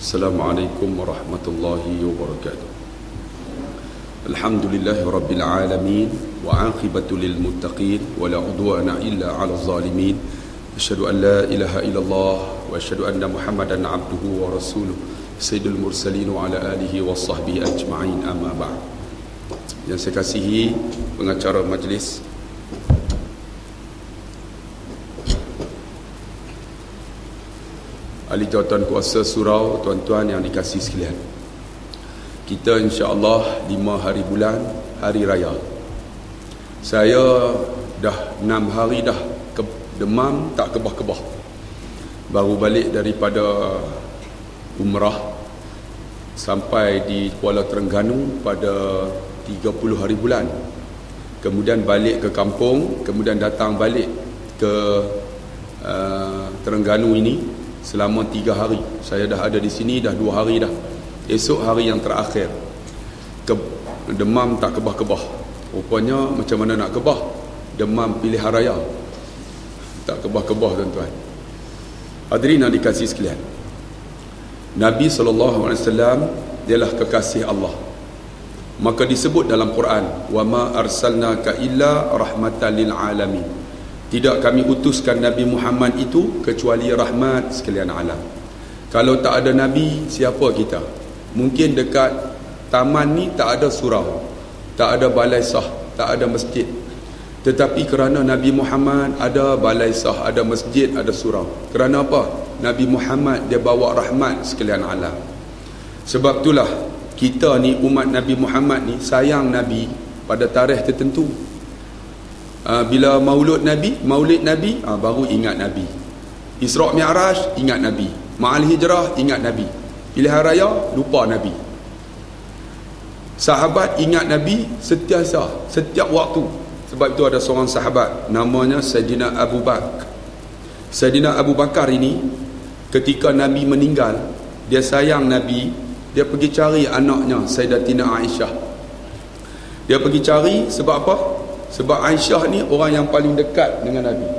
Assalamualaikum warahmatullahi wabarakatuh. Alhamdulillahi rabbil alamin wa aqibatu lil muttaqin wa la udwana illa 'alal zalimin. Asyhadu an la ilaha illallah wa asyhadu anna Muhammadan 'abduhu wa rasuluh sayyidul mursalin wa ala alihi wa sahbihi ajma'in, amma ba'd. Yang saya kasihi pengacara majlis, ahli jawatan kuasa surau, tuan-tuan yang dikasihi sekalian, kita insya-Allah 5 hari bulan hari raya. Saya dah 6 hari dah demam tak kebah-kebah. Baru balik daripada umrah sampai di Kuala Terengganu pada 30 hari bulan. Kemudian balik ke kampung, kemudian datang balik ke Terengganu ini selama 3 hari. Saya dah ada di sini dah 2 hari dah. Esok hari yang terakhir, demam tak kebah-kebah. Rupanya macam mana nak kebah? Demam pilihan raya tak kebah-kebah, tuan-tuan. Hadirin yang dikasihi sekalian, Nabi SAW dialah kekasih Allah. Maka disebut dalam Quran, wa ma arsalnaka illa rahmatan lil alamin. Tidak kami utuskan Nabi Muhammad itu kecuali rahmat sekalian alam. Kalau tak ada Nabi, siapa kita? Mungkin dekat taman ni tak ada surau, tak ada balai sah, tak ada masjid. Tetapi kerana Nabi Muhammad ada balai sah, ada masjid, ada surau. Kerana apa? Nabi Muhammad dia bawa rahmat sekalian alam. Sebab itulah kita ni umat Nabi Muhammad ni sayang Nabi pada tarikh tertentu. Bila maulid Nabi baru ingat Nabi. Isra' Mi'raj ingat Nabi. Ma'al Hijrah ingat Nabi. Pilihan raya lupa Nabi. Sahabat ingat Nabi sentiasa, setiap waktu. Sebab itu ada seorang sahabat namanya Sayyidina Abu Bakar. Sayyidina Abu Bakar ini ketika Nabi meninggal, dia sayang Nabi, dia pergi cari anaknya Sayyidatina Aisyah. Dia pergi cari sebab apa? Sebab Aisyah ni orang yang paling dekat dengan Nabi.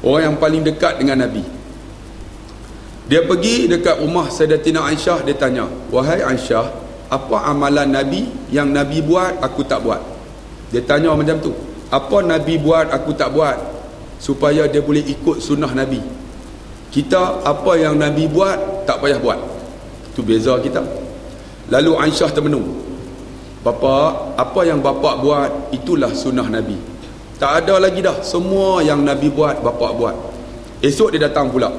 Orang yang paling dekat dengan Nabi. Dia pergi dekat rumah Sayyidatina Aisyah, dia tanya, "Wahai Aisyah, apa amalan Nabi yang Nabi buat aku tak buat?" Dia tanya macam tu. Apa Nabi buat aku tak buat? Supaya dia boleh ikut sunnah Nabi. Kita apa yang Nabi buat tak payah buat. Itu beza kita. Lalu Aisyah termenung. "Bapa, apa yang bapa buat itulah sunnah Nabi. Tak ada lagi dah. Semua yang Nabi buat bapa buat." Esok dia datang pula.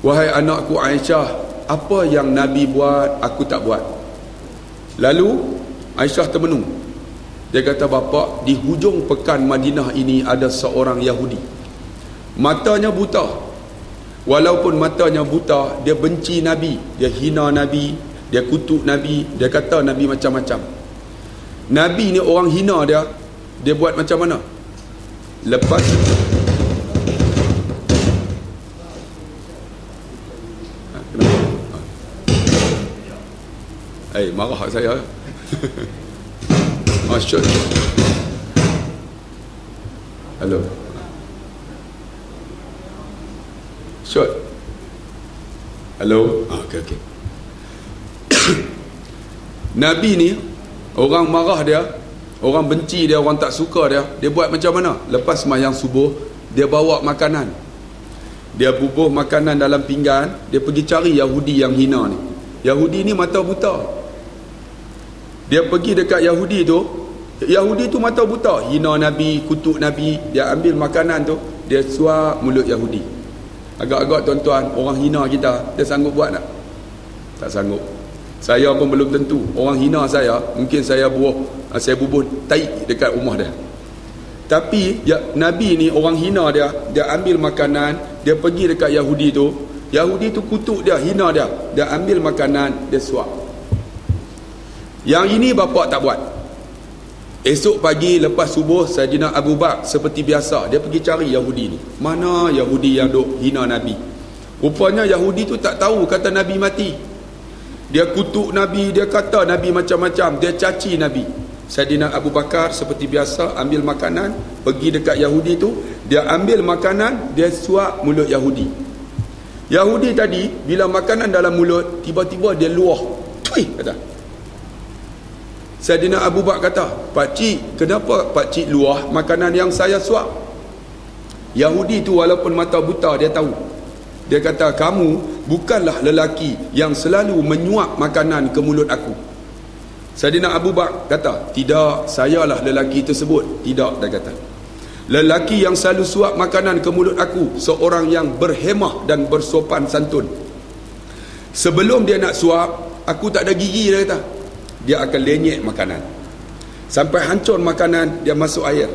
"Wahai anakku Aisyah, apa yang Nabi buat aku tak buat." Lalu Aisyah termenung. Dia kata, "Bapa, di hujung pekan Madinah ini ada seorang Yahudi. Matanya buta. Walaupun matanya buta, dia benci Nabi, dia hina Nabi, dia kutuk Nabi, dia kata Nabi macam-macam. Nabi ni orang hina dia, dia buat macam mana? Lepas marah saya. Masyur. Hello. Shot. Hello. Okey. Nabi ni orang marah dia, orang benci dia, orang tak suka dia, dia buat macam mana? Lepas sembahyang subuh, dia bawa makanan. Dia bubuh makanan dalam pinggan, dia pergi cari Yahudi yang hina ni. Yahudi ni mata buta. Dia pergi dekat Yahudi tu, Yahudi tu mata buta, hina Nabi, kutuk Nabi. Dia ambil makanan tu, dia suap mulut Yahudi. Agak-agak tuan-tuan, orang hina kita, dia sanggup buat tak? Tak sanggup. Saya pun belum tentu. Orang hina saya, mungkin saya bubuh tai dekat rumah dia. Tapi Nabi ni orang hina dia, dia ambil makanan, dia pergi dekat Yahudi tu kutuk dia, hina dia, dia ambil makanan, dia suap. Yang ini bapa tak buat. Esok pagi lepas subuh, Sayyidina Abu Bakar seperti biasa, dia pergi cari Yahudi ni. Mana Yahudi yang duk hina Nabi? Rupanya Yahudi tu tak tahu kata Nabi mati. Dia kutuk Nabi, dia kata Nabi macam-macam, dia caci Nabi. Sayyidina Abu Bakar seperti biasa ambil makanan, pergi dekat Yahudi tu, dia ambil makanan, dia suap mulut Yahudi. Yahudi tadi bila makanan dalam mulut, tiba-tiba dia luah. Tui kata. Saidina Abu Bakar kata, "Pak cik, kenapa Pak cik luah makanan yang saya suap?" Yahudi tu walaupun mata buta dia tahu. Dia kata, "Kamu bukanlah lelaki yang selalu menyuap makanan ke mulut aku." Saidina Abu Bakar kata, "Tidak, sayalah lelaki tersebut." "Tidak," dia kata. "Lelaki yang selalu suap makanan ke mulut aku, seorang yang berhemah dan bersopan santun. Sebelum dia nak suap, aku tak ada gigi," dia kata. Dia akan lenyek makanan. Sampai hancur makanan, dia masuk air.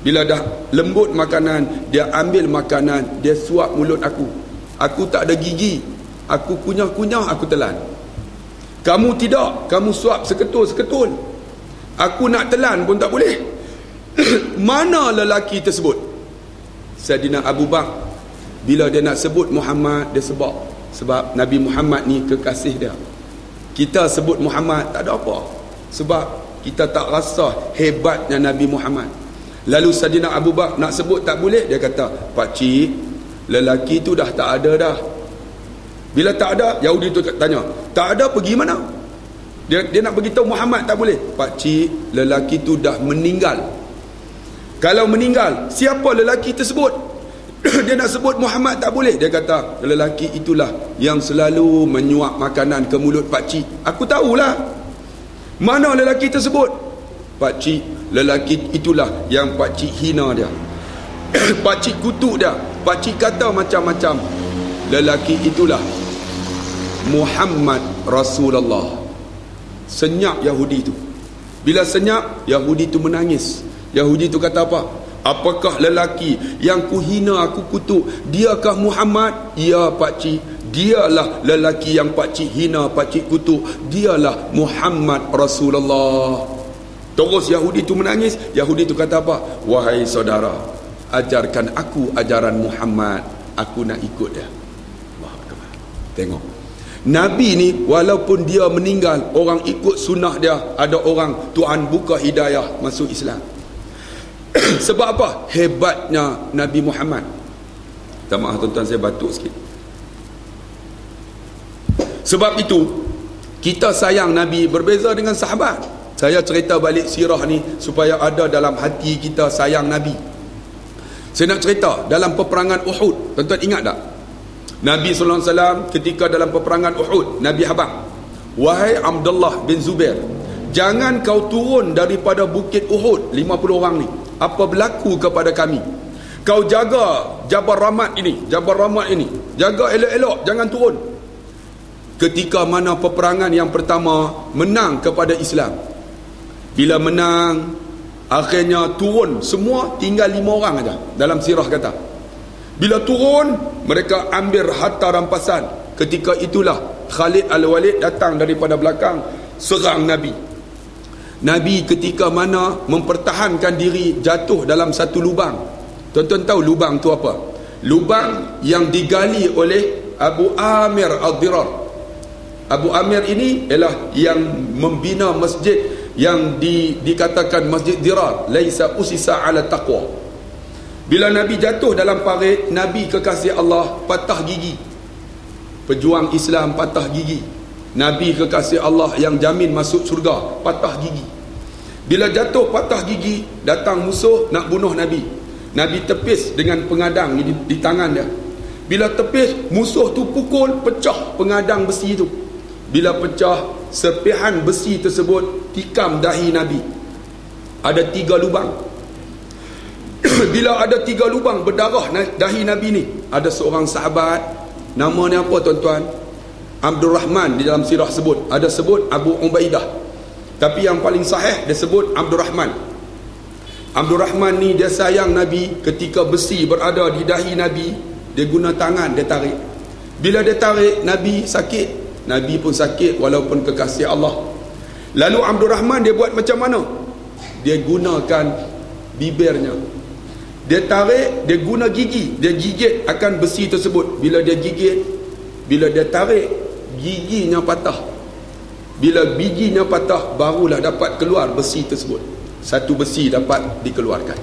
Bila dah lembut makanan, dia ambil makanan, dia suap mulut aku. Aku tak ada gigi, aku kunyah-kunyah, aku telan. Kamu tidak, kamu suap seketul-seketul. Aku nak telan pun tak boleh. Mana lelaki tersebut?" Saidina Abu Bakar bila dia nak sebut Muhammad, dia sebab Nabi Muhammad ni kekasih dia. Kita sebut Muhammad tak ada apa, sebab kita tak rasa hebatnya Nabi Muhammad. Lalu Saidina Abu Bakar nak sebut tak boleh, dia kata, "Pak cik, lelaki tu dah tak ada dah." Bila tak ada, Yahudi tu tanya, "Tak ada pergi mana?" Dia nak beritahu Muhammad tak boleh. "Pak cik, lelaki tu dah meninggal." "Kalau meninggal, siapa lelaki tersebut?" Dia nak sebut Muhammad tak boleh. Dia kata, "Lelaki itulah yang selalu menyuap makanan ke mulut Pak cik." "Aku tahulah." "Mana lelaki tersebut?" "Pak cik, lelaki itulah yang Pak cik hina dia. Pak cik kutuk dia. Pak cik kata macam-macam. Lelaki itulah Muhammad Rasulullah." Senyap Yahudi tu. Bila senyap, Yahudi tu menangis. Yahudi tu kata apa? "Apakah lelaki yang kuhina, aku kutuk? Diakah Muhammad?" "Ya Pak cik, dialah lelaki yang Pak cik hina, Pak cik kutuk. Dialah Muhammad Rasulullah." Terus Yahudi tu menangis. Yahudi tu kata apa? "Wahai saudara, ajarkan aku ajaran Muhammad, aku nak ikut dia." Wah, tengok, Nabi ni walaupun dia meninggal, orang ikut sunnah dia. Ada orang Tuhan buka hidayah masuk Islam. Sebab apa? Hebatnya Nabi Muhammad. Minta maaf tuan-tuan, saya batuk sikit. Sebab itu kita sayang Nabi berbeza dengan sahabat. Saya cerita balik sirah ni supaya ada dalam hati kita sayang Nabi. Saya nak cerita dalam peperangan Uhud. Tuan-tuan ingat tak? Nabi SAW ketika dalam peperangan Uhud, Nabi habaq, "Wahai Abdullah bin Zubair, jangan kau turun daripada bukit Uhud." 50 orang ni, "Apa berlaku kepada kami? Kau jaga Jabal Rahmat ini, jaga elok-elok, jangan turun." Ketika mana peperangan yang pertama menang kepada Islam, bila menang, akhirnya turun semua, tinggal 5 orang aja. Dalam sirah kata, bila turun, mereka ambil harta rampasan. Ketika itulah Khalid Al-Walid datang daripada belakang, serang Nabi. Nabi ketika mana mempertahankan diri, jatuh dalam satu lubang. Tuan-tuan tahu lubang tu apa? Lubang yang digali oleh Abu Amir Ad-Dirar. Abu Amir ini ialah yang membina masjid yang dikatakan Masjid Dirar, laisa usisa ala taqwa. Bila Nabi jatuh dalam parit, Nabi kekasih Allah patah gigi. Pejuang Islam patah gigi. Nabi kekasih Allah yang jamin masuk syurga patah gigi. Bila jatuh patah gigi, datang musuh nak bunuh Nabi. Nabi tepis dengan pengadang di tangan dia. Bila tepis, musuh tu pukul, pecah pengadang besi tu. Bila pecah, serpihan besi tersebut tikam dahi Nabi. Ada 3 lubang. Bila ada 3 lubang berdarah dahi Nabi ni, ada seorang sahabat, namanya apa tuan-tuan? Abdul Rahman. Di dalam sirah sebut, ada sebut Abu Ubaidah, tapi yang paling sahih dia sebut Abdul Rahman. Abdul Rahman ni dia sayang Nabi. Ketika besi berada di dahi Nabi, dia guna tangan, dia tarik. Bila dia tarik, Nabi sakit. Nabi pun sakit walaupun kekasih Allah. Lalu Abdul Rahman dia buat macam mana? Dia gunakan bibirnya. Dia tarik, dia guna gigi, dia gigit akan besi tersebut. Bila dia gigit, bila dia tarik, giginya patah. Bila giginya patah, barulah dapat keluar besi tersebut. Satu besi dapat dikeluarkan.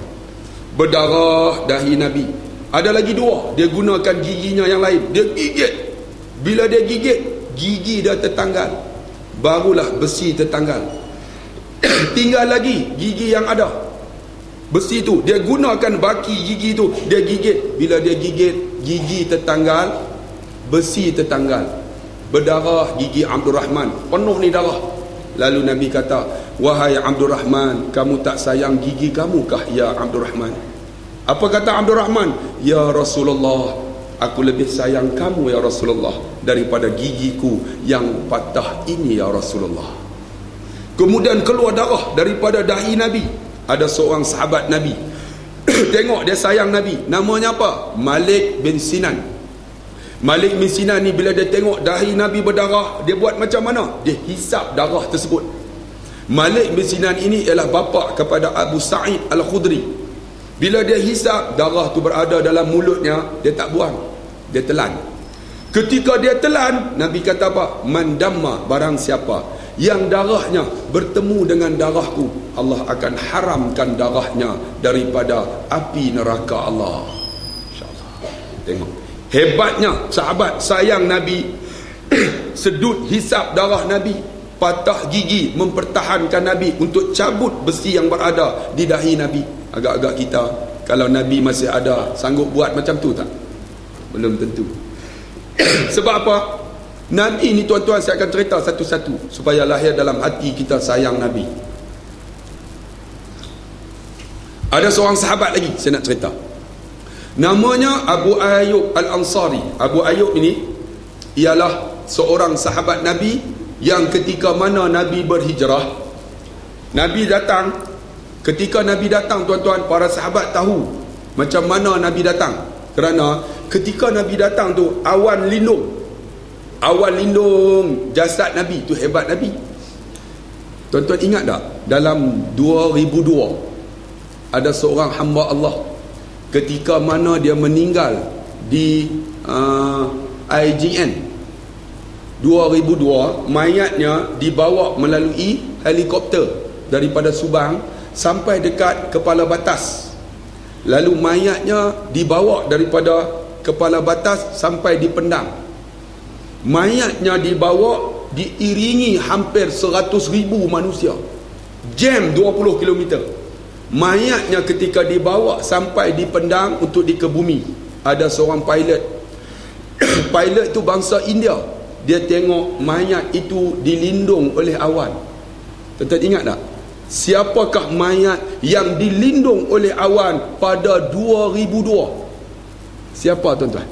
Berdarah dahi Nabi. Ada lagi 2, dia gunakan giginya yang lain, dia gigit. Bila dia gigit, gigi dah tertanggal, barulah besi tertanggal. Tinggal lagi gigi yang ada, besi tu dia gunakan baki gigi tu, dia gigit. Bila dia gigit, gigi tertanggal, besi tertanggal, berdarah gigi Abdul Rahman, penuh ni darah. Lalu Nabi kata, wahai Abdul Rahman, kamu tak sayang gigi kamu kah ya Abdul Rahman? Apa kata Abdul Rahman? Ya Rasulullah, aku lebih sayang kamu ya Rasulullah daripada gigiku yang patah ini ya Rasulullah. Kemudian keluar darah daripada dahi Nabi. Ada seorang sahabat Nabi tengok dia sayang Nabi, namanya apa? Malik bin Sinan. Malik bin Sinan ni bila dia tengok dahi Nabi berdarah, dia buat macam mana? Dia hisap darah tersebut. Malik bin Sinan ini ialah bapa kepada Abu Sa'id Al-Khudri. Bila dia hisap, darah tu berada dalam mulutnya, dia tak buang, dia telan. Ketika dia telan, Nabi kata apa? Man damma, barang siapa yang darahnya bertemu dengan darahku, Allah akan haramkan darahnya daripada api neraka Allah. InsyaAllah. Tengok hebatnya sahabat sayang Nabi. Sedut hisap darah Nabi, patah gigi, mempertahankan Nabi untuk cabut besi yang berada di dahi Nabi. Agak-agak kita, kalau Nabi masih ada, sanggup buat macam tu tak? Belum tentu. Sebab apa? Nabi ni tuan-tuan, saya akan cerita satu-satu supaya lahir dalam hati kita sayang Nabi. Ada seorang sahabat lagi saya nak cerita, namanya Abu Ayyub Al-Ansari. Abu Ayyub ini ialah seorang sahabat Nabi yang ketika mana Nabi berhijrah, Nabi datang. Ketika Nabi datang, tuan-tuan, para sahabat tahu macam mana Nabi datang. Kerana ketika Nabi datang tu, awan lindung jasad Nabi. Tu hebat Nabi. Tuan-tuan ingat tak? Dalam 2002 ada seorang hamba Allah, ketika mana dia meninggal di IGN 2002, mayatnya dibawa melalui helikopter daripada Subang sampai dekat kepala batas. Lalu mayatnya dibawa daripada kepala batas sampai di Pendang. Mayatnya dibawa diiringi hampir 100,000 manusia, jam 20 km. Mayatnya ketika dibawa sampai di Pendang untuk dikebumi, ada seorang pilot. Pilot itu bangsa India. Dia tengok mayat itu dilindung oleh awan. Tuan-tuan ingat tak? Siapakah mayat yang dilindung oleh awan pada 2002? Siapa tuan-tuan?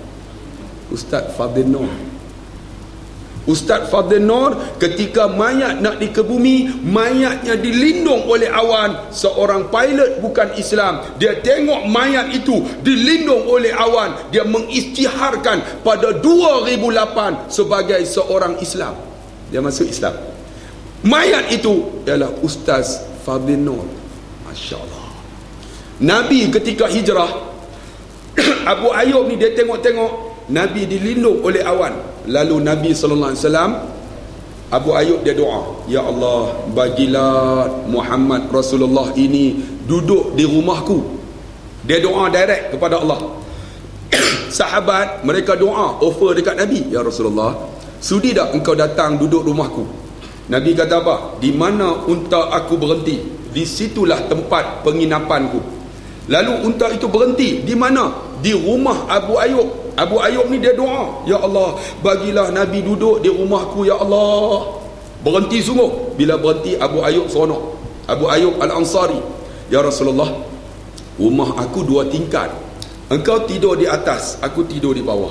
Ustaz Fadil Nur. Ustaz Fadil Nur ketika mayat nak dikebumi, mayatnya dilindung oleh awan. Seorang pilot bukan Islam, dia tengok mayat itu dilindung oleh awan, dia mengisytiharkan pada 2008 sebagai seorang Islam. Dia masuk Islam. Mayat itu ialah Ustaz Fadil Nur. Masya Allah. Nabi ketika hijrah, Abu Ayyub ni dia tengok-tengok Nabi dilindung oleh awan. Lalu Nabi SAW, Abu Ayyub dia doa, ya Allah, bagilah Muhammad Rasulullah ini duduk di rumahku. Dia doa direct kepada Allah. Sahabat mereka doa, offer dekat Nabi, ya Rasulullah, sudi tak engkau datang duduk rumahku? Nabi kata apa? Di mana unta aku berhenti, di situlah tempat penginapanku. Lalu unta itu berhenti di mana? Di rumah Abu Ayyub. Abu Ayyub ni dia doa, ya Allah, bagilah Nabi duduk di rumahku ya Allah. Berhenti sungguh. Bila berhenti, Abu Ayyub seronok. Abu Ayyub Al-Ansari, ya Rasulullah, rumah aku 2 tingkat. Engkau tidur di atas, aku tidur di bawah.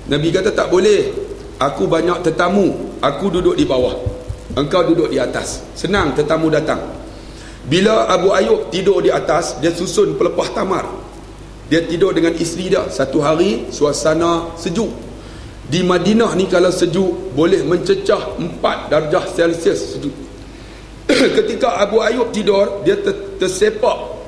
Nabi kata tak boleh, aku banyak tetamu, aku duduk di bawah, engkau duduk di atas. Senang tetamu datang. Bila Abu Ayyub tidur di atas, dia susun pelepah tamar. Dia tidur dengan isteri dia. Satu hari suasana sejuk. Di Madinah ni kalau sejuk boleh mencecah 4 darjah Celsius sejuk. Ketika Abu Ayyub tidur, dia tersepak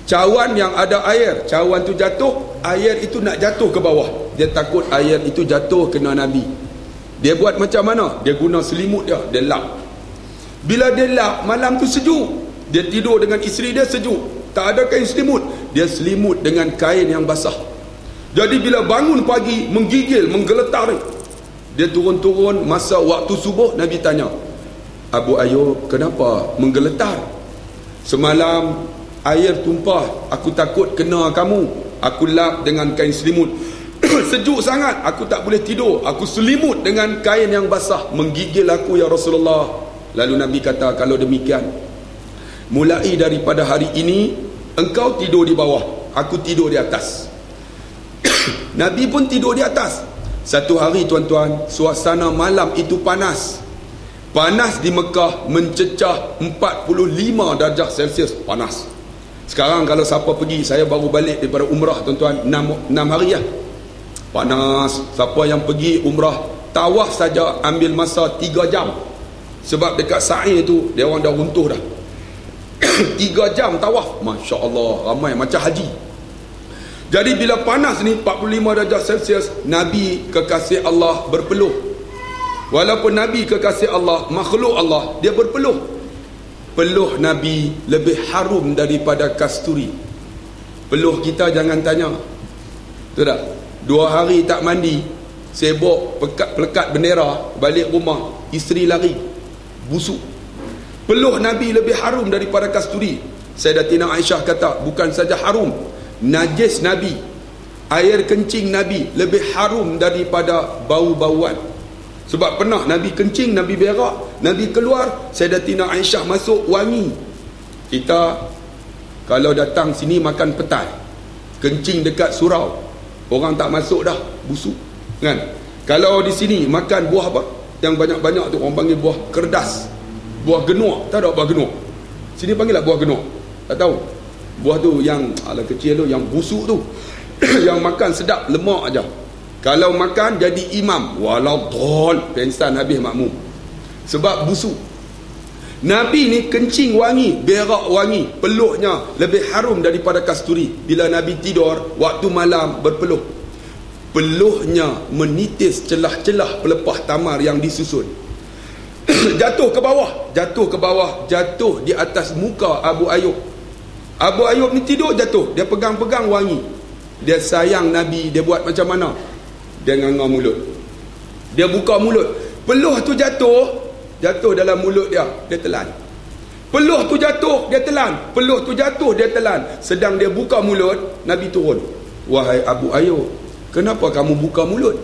cawan yang ada air. Cawan tu jatuh, air itu nak jatuh ke bawah. Dia takut air itu jatuh kena Nabi. Dia buat macam mana? Dia guna selimut dia lap. Bila dia lap, malam tu sejuk. Dia tidur dengan isteri dia sejuk, tak ada kain selimut. dia selimut dengan kain yang basah. Jadi bila bangun pagi, menggigil, menggeletar, dia turun-turun masa waktu subuh, Nabi tanya, Abu Ayyub, kenapa menggeletar? Semalam air tumpah, aku takut kena kamu, aku lap dengan kain selimut. Sejuk sangat, aku tak boleh tidur, aku selimut dengan kain yang basah, menggigil aku ya Rasulullah. Lalu Nabi kata, kalau demikian, mulai daripada hari ini, engkau tidur di bawah, aku tidur di atas. Nabi pun tidur di atas. Satu hari tuan-tuan, suasana malam itu panas. Panas di Mekah mencecah 45 darjah Celsius, panas. Sekarang kalau siapa pergi, saya baru balik daripada umrah tuan-tuan, 6 hari ya. Panas. Siapa yang pergi umrah, tawaf saja ambil masa 3 jam. Sebab dekat Sa'i tu, dia orang dah runtuh dah. 3 jam tawaf. Masya Allah, ramai macam haji. Jadi bila panas ni 45 darjah Celsius, Nabi kekasih Allah berpeluh. Walaupun Nabi kekasih Allah, makhluk Allah, dia berpeluh. Peluh Nabi lebih harum daripada kasturi. Peluh kita jangan tanya. Betul tak? 2 hari tak mandi, sibuk pelekat bendera, balik rumah, isteri lari, busuk. Peluh Nabi lebih harum daripada kasturi. Sayyidatina Aisyah kata, bukan saja harum, najis Nabi, air kencing Nabi lebih harum daripada bau-bauan. Sebab pernah Nabi kencing, Nabi berak, Nabi keluar, Sayyidatina Aisyah masuk, wangi. Kita kalau datang sini makan petai, kencing dekat surau, orang tak masuk dah, busuk kan. Kalau di sini makan buah apa yang banyak-banyak tu, orang panggil buah kerdas, buah genuk. Tahu tak buah genuk? Sini panggil lah buah genuk. Tak tahu? Buah tu yang ala kecil tu, yang busuk tu. Yang makan sedap, lemak aja. Kalau makan jadi imam, walau dhol, pensan habis makmum. Sebab busuk. Nabi ni kencing wangi, berak wangi, peluhnya lebih harum daripada kasturi. Bila Nabi tidur, waktu malam berpeluh, peluhnya menitis celah-celah pelepah tamar yang disusun. Jatuh ke bawah, jatuh di atas muka Abu Ayyub. Abu Ayyub ni tidur, jatuh, dia pegang-pegang wangi. Dia sayang Nabi, dia buat macam mana? Dia nganga mulut, dia buka mulut, peluh tu jatuh dalam mulut dia, dia telan. Peluh tu jatuh, dia telan. Peluh tu jatuh, dia telan. Sedang dia buka mulut, Nabi turun. Wahai Abu Ayyub, kenapa kamu buka mulut?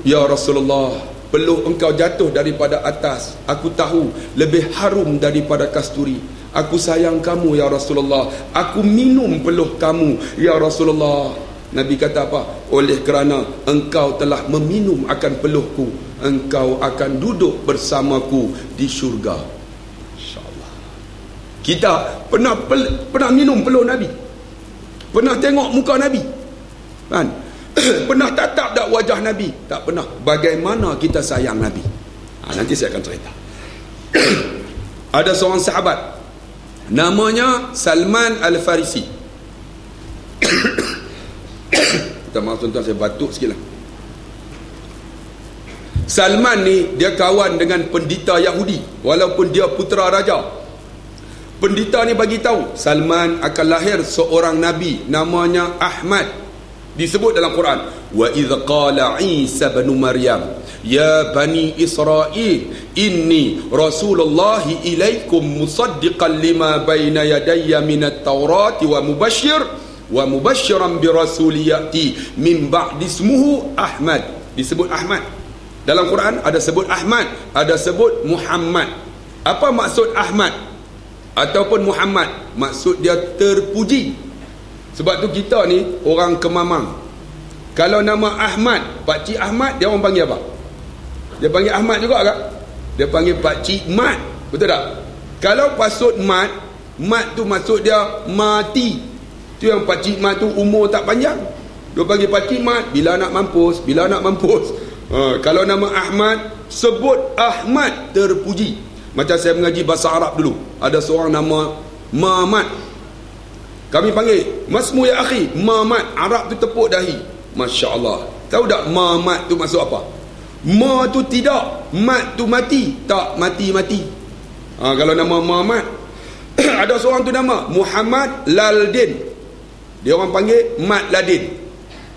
Ya Rasulullah, peluh engkau jatuh daripada atas, aku tahu lebih harum daripada kasturi. Aku sayang kamu ya Rasulullah, aku minum peluh kamu ya Rasulullah. Nabi kata apa? Oleh kerana engkau telah meminum akan peluhku, engkau akan duduk bersamaku di syurga. InsyaAllah. Kita pernah minum peluh Nabi? Pernah tengok muka Nabi? Kan? Pernah tatap tak wajah Nabi? Tak pernah. Bagaimana kita sayang Nabi? Nanti saya akan cerita. Ada seorang sahabat, namanya Salman Al-Farisi. Minta maaf tuan-tuan, saya batuk sikit lah. Salman ni dia kawan dengan pendeta Yahudi, walaupun dia putera raja. Pendeta ni bagi tahu Salman akan lahir seorang nabi namanya Ahmad. Disebut dalam Quran, wa idh qala Isa bin Maryam ya bani Israel inni rasulullah ilaikum musaddiqan lima baina yadayya minat taurati wa mubashiran bi rasul ya'ti min ba'di ismuhu Ahmad. Disebut Ahmad dalam Quran, ada sebut Ahmad, ada sebut Muhammad. Apa maksud Ahmad ataupun Muhammad? Maksud dia terpuji. Sebab tu kita ni orang Kemamang, kalau nama Ahmad, Pakcik Ahmad, dia orang panggil apa? Dia panggil Ahmad juga tak? Dia panggil Pakcik Mat. Betul tak? Kalau pasut Mat, Mat tu maksud dia mati. Tu yang Pakcik Mat tu umur tak panjang, dia panggil Pakcik Mat bila nak mampus. Kalau nama Ahmad, sebut Ahmad terpuji. Macam saya mengaji bahasa Arab dulu, ada seorang nama Mamat, kami panggil Masmu ya akhi, Mamat. Arab tu tepuk dahi. Masya Allah. Tahu tak Mamat tu maksud apa? Ma tu tidak, mat tu mati. Tak mati-mati. Kalau nama Mamat. Ada seorang tu nama Muhammad Laldin. Dia orang panggil Mat Ladin.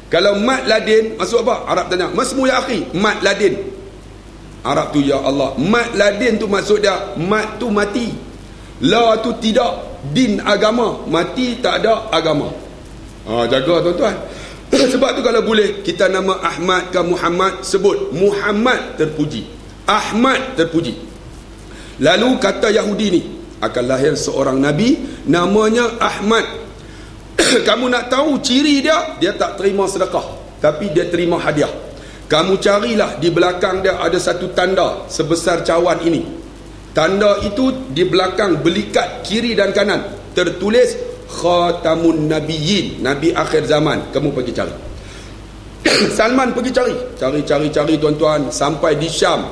Kalau Mat Ladin maksud apa? Arab tanya, "Masmu ya akhi?" Mat Ladin. Arab tu, ya Allah, Mat Ladin tu maksud dia, mat tu mati, la tu tidak, din agama, mati tak ada agama. Jaga tuan-tuan. Sebab tu kalau boleh kita nama Ahmad ke Muhammad, sebut Muhammad terpuji, Ahmad terpuji. Lalu kata Yahudi ni, akan lahir seorang Nabi namanya Ahmad. Kamu nak tahu ciri dia? Dia tak terima sedekah, tapi dia terima hadiah. Kamu carilah di belakang dia ada satu tanda sebesar cawan ini. Tanda itu di belakang belikat kiri dan kanan tertulis Khatamun Nabiyyin, Nabi akhir zaman. Kamu pergi cari. Salman pergi cari tuan-tuan, sampai di Syam.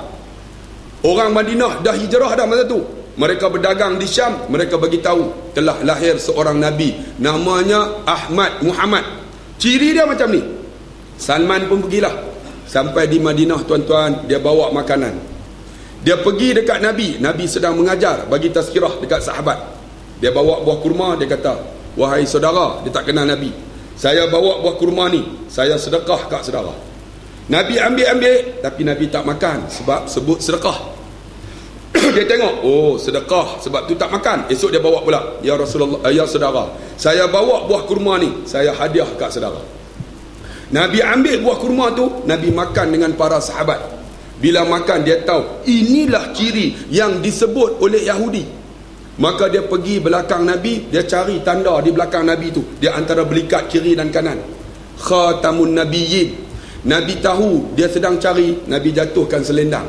Orang Madinah dah hijrah dah masa tu. Mereka berdagang di Syam, mereka bagi tahu telah lahir seorang Nabi namanya Ahmad Muhammad. Ciri dia macam ni. Salman pun pergilah. Sampai di Madinah tuan-tuan, dia bawa makanan. Dia pergi dekat Nabi. Nabi sedang mengajar, bagi tazkirah dekat sahabat. Dia bawa buah kurma, dia kata, "Wahai saudara," dia tak kenal Nabi, "saya bawa buah kurma ni, saya sedekah kat saudara." Nabi ambil, tapi Nabi tak makan sebab sebut sedekah. Dia tengok, oh sedekah, sebab tu tak makan. Esok dia bawa pula, "Ya Rasulullah, ya saudara, saya bawa buah kurma ni, saya hadiah kat saudara." Nabi ambil buah kurma tu, Nabi makan dengan para sahabat. Bila makan, dia tahu inilah ciri yang disebut oleh Yahudi. Maka dia pergi belakang Nabi, dia cari tanda di belakang Nabi tu, dia antara belikat kiri dan kanan, Khatamun Nabiyyin. Nabi tahu dia sedang cari, Nabi jatuhkan selendang.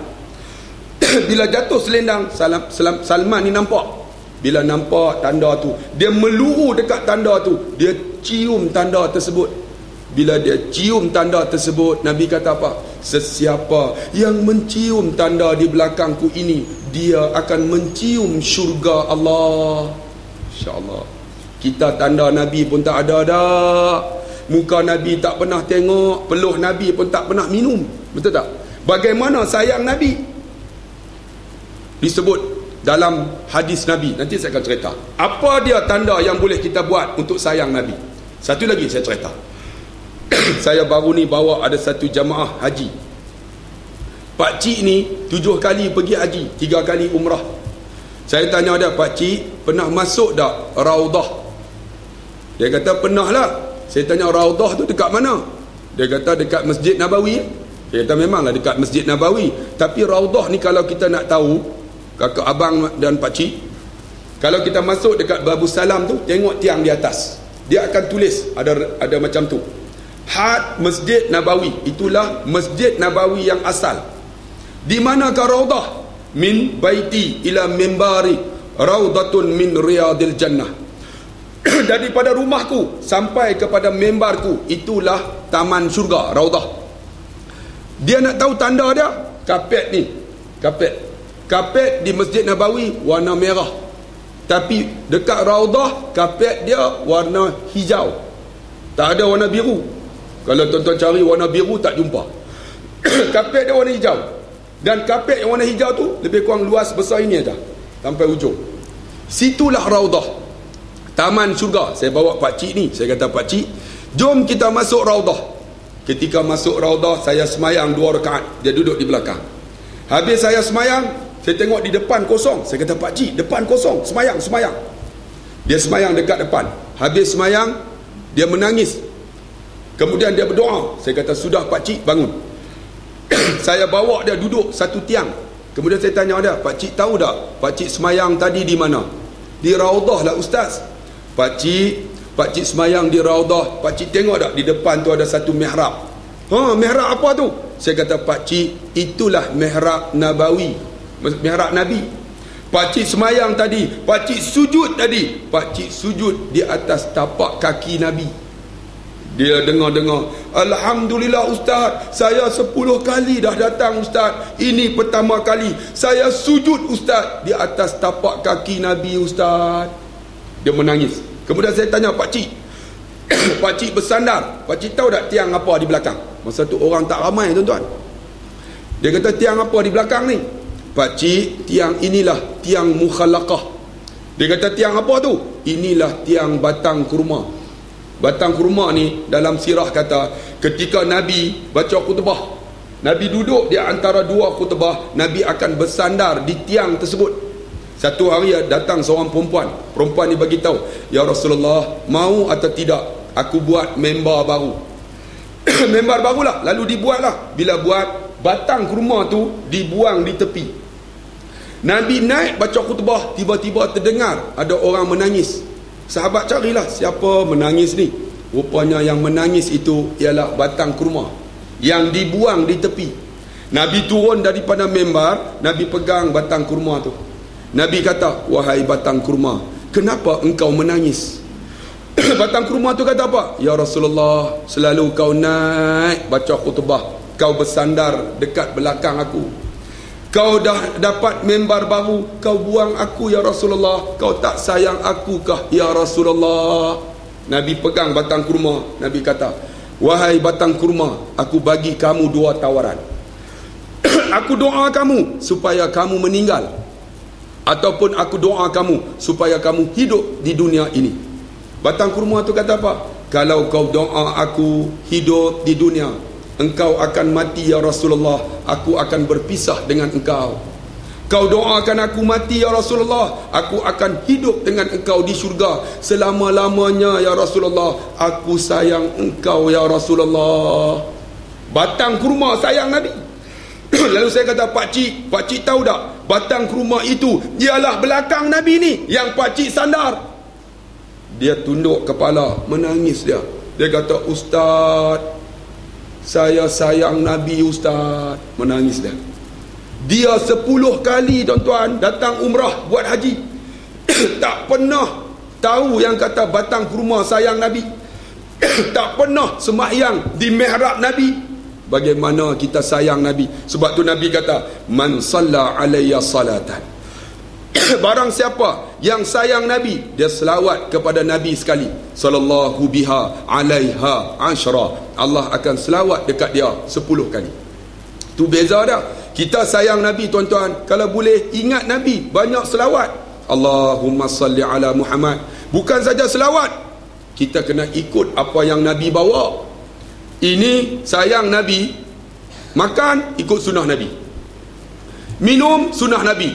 Bila jatuh selendang, Salman ni nampak. Bila nampak tanda tu, dia meluru dekat tanda tu, dia cium tanda tersebut. Bila dia cium tanda tersebut, Nabi kata apa? "Sesiapa yang mencium tanda di belakangku ini, dia akan mencium syurga Allah." InsyaAllah. Kita tanda Nabi pun tak ada dah. Muka Nabi tak pernah tengok, peluh Nabi pun tak pernah minum. Betul tak? Bagaimana sayang Nabi? Disebut dalam hadis Nabi. Nanti saya akan cerita apa dia tanda yang boleh kita buat untuk sayang Nabi. Satu lagi saya cerita. Saya baru ni bawa ada satu jamaah haji. Pakcik ni 7 kali pergi haji, 3 kali umrah. Saya tanya dia, "Pakcik, pernah masuk tak Raudah?" Dia kata, "Pernah lah." Saya tanya, "Raudah tu dekat mana?" Dia kata, "Dekat Masjid Nabawi." Saya kata, "Memanglah dekat Masjid Nabawi. Tapi Raudah ni kalau kita nak tahu, kakak abang dan pakcik, kalau kita masuk dekat Babus Salam tu, tengok tiang di atas, dia akan tulis ada macam tu, Had Masjid Nabawi. Itulah Masjid Nabawi yang asal. Di manakah Raudah? Min baiti ila mimbari raudatun min riyadil jannah. Daripada rumahku sampai kepada mimbarku, itulah taman syurga, Raudah. Dia nak tahu tanda dia, kapet ni, kapet di Masjid Nabawi warna merah, tapi dekat Raudah kapet dia warna hijau, tak ada warna biru. Kalau tuan-tuan cari warna biru tak jumpa. Kapet dia warna hijau. Dan kapet yang warna hijau tu lebih kurang luas besar ini aja, sampai ujung. Situlah Raudah, taman syurga. Saya bawa pakcik ni, saya kata, "Pakcik, jom kita masuk Raudah." Ketika masuk Raudah, saya semayang 2 rakaat. Dia duduk di belakang. Habis saya semayang, saya tengok di depan kosong. Saya kata, "Pakcik, depan kosong, semayang." Dia semayang dekat depan. Habis semayang, dia menangis. Kemudian dia berdoa. Saya kata, "Sudah pakcik, bangun." Saya bawa dia duduk satu tiang. Kemudian saya tanya dia, "Pakcik tahu tak, pakcik semayang tadi di mana?" "Di Raudah lah Ustaz." Pakcik semayang di Raudah. Pakcik tengok tak di depan tu ada satu mihrab?" "Mihrab apa tu?" Saya kata, "Pakcik, itulah mihrab Nabawi, mihrab Nabi. Pakcik semayang tadi, pakcik sujud tadi, pakcik sujud di atas tapak kaki Nabi." Dia dengar-dengar, "Alhamdulillah Ustaz, saya 10 kali dah datang Ustaz. Ini pertama kali saya sujud Ustaz di atas tapak kaki Nabi Ustaz." Dia menangis. Kemudian saya tanya, "Pakcik, pakcik bersandar, pakcik tahu tak tiang apa di belakang?" Masa tu orang tak ramai tuan-tuan. Dia kata, "Tiang apa di belakang ni?" "Pakcik, tiang inilah tiang mukhalaqah." Dia kata, "Tiang apa tu?" "Inilah tiang batang kurma." Batang kurma ni dalam sirah kata, ketika Nabi baca khutbah, Nabi duduk di antara dua khutbah, Nabi akan bersandar di tiang tersebut. Satu hari datang seorang perempuan ni bagi tahu, ya Rasulullah, mau atau tidak aku buat member baru. Member barulah, lalu dibuatlah. Bila buat, batang kurma tu dibuang di tepi. Nabi naik baca khutbah, tiba-tiba terdengar ada orang menangis. Sahabat carilah siapa menangis ni. Rupanya yang menangis itu ialah batang kurma yang dibuang di tepi. Nabi turun daripada mimbar, Nabi pegang batang kurma tu. Nabi kata, wahai batang kurma, kenapa engkau menangis? Batang kurma tu kata apa? Ya Rasulullah, selalu kau naik baca khutbah, kau bersandar dekat belakang aku. Kau dah dapat mimbar baru, kau buang aku ya Rasulullah. Kau tak sayang aku kah ya Rasulullah? Nabi pegang batang kurma. Nabi kata, wahai batang kurma, aku bagi kamu dua tawaran. Aku doa kamu supaya kamu meninggal, ataupun aku doa kamu supaya kamu hidup di dunia ini. Batang kurma tu kata apa? Kalau kau doa aku hidup di dunia, engkau akan mati ya Rasulullah, aku akan berpisah dengan engkau. Kau doakan aku mati ya Rasulullah, aku akan hidup dengan engkau di syurga selama-lamanya ya Rasulullah. Aku sayang engkau ya Rasulullah. Batang kurma sayang Nabi. Lalu saya kata, pakcik tahu tak, batang kurma itu ialah belakang Nabi ni yang pakcik sandar. Dia tunduk kepala, menangis dia. Dia kata, Ustaz, saya sayang Nabi Ustaz. Menangis dia. Dia 10 kali tuan-tuan datang umrah buat haji. Tak pernah tahu yang kata batang kurma sayang Nabi. Tak pernah sembahyang di mihrab Nabi. Bagaimana kita sayang Nabi? Sebab tu Nabi kata, man salla alayya salatan. Barang siapa yang sayang Nabi, dia selawat kepada Nabi sekali, sallallahu biha alaiha ashra, Allah akan selawat dekat dia 10 kali. Tu beza dah. Kita sayang Nabi tuan-tuan, kalau boleh ingat Nabi, banyak selawat. Allahumma salli ala Muhammad. Bukan saja selawat, kita kena ikut apa yang Nabi bawa. Ini sayang Nabi, makan ikut sunnah Nabi, minum sunnah Nabi,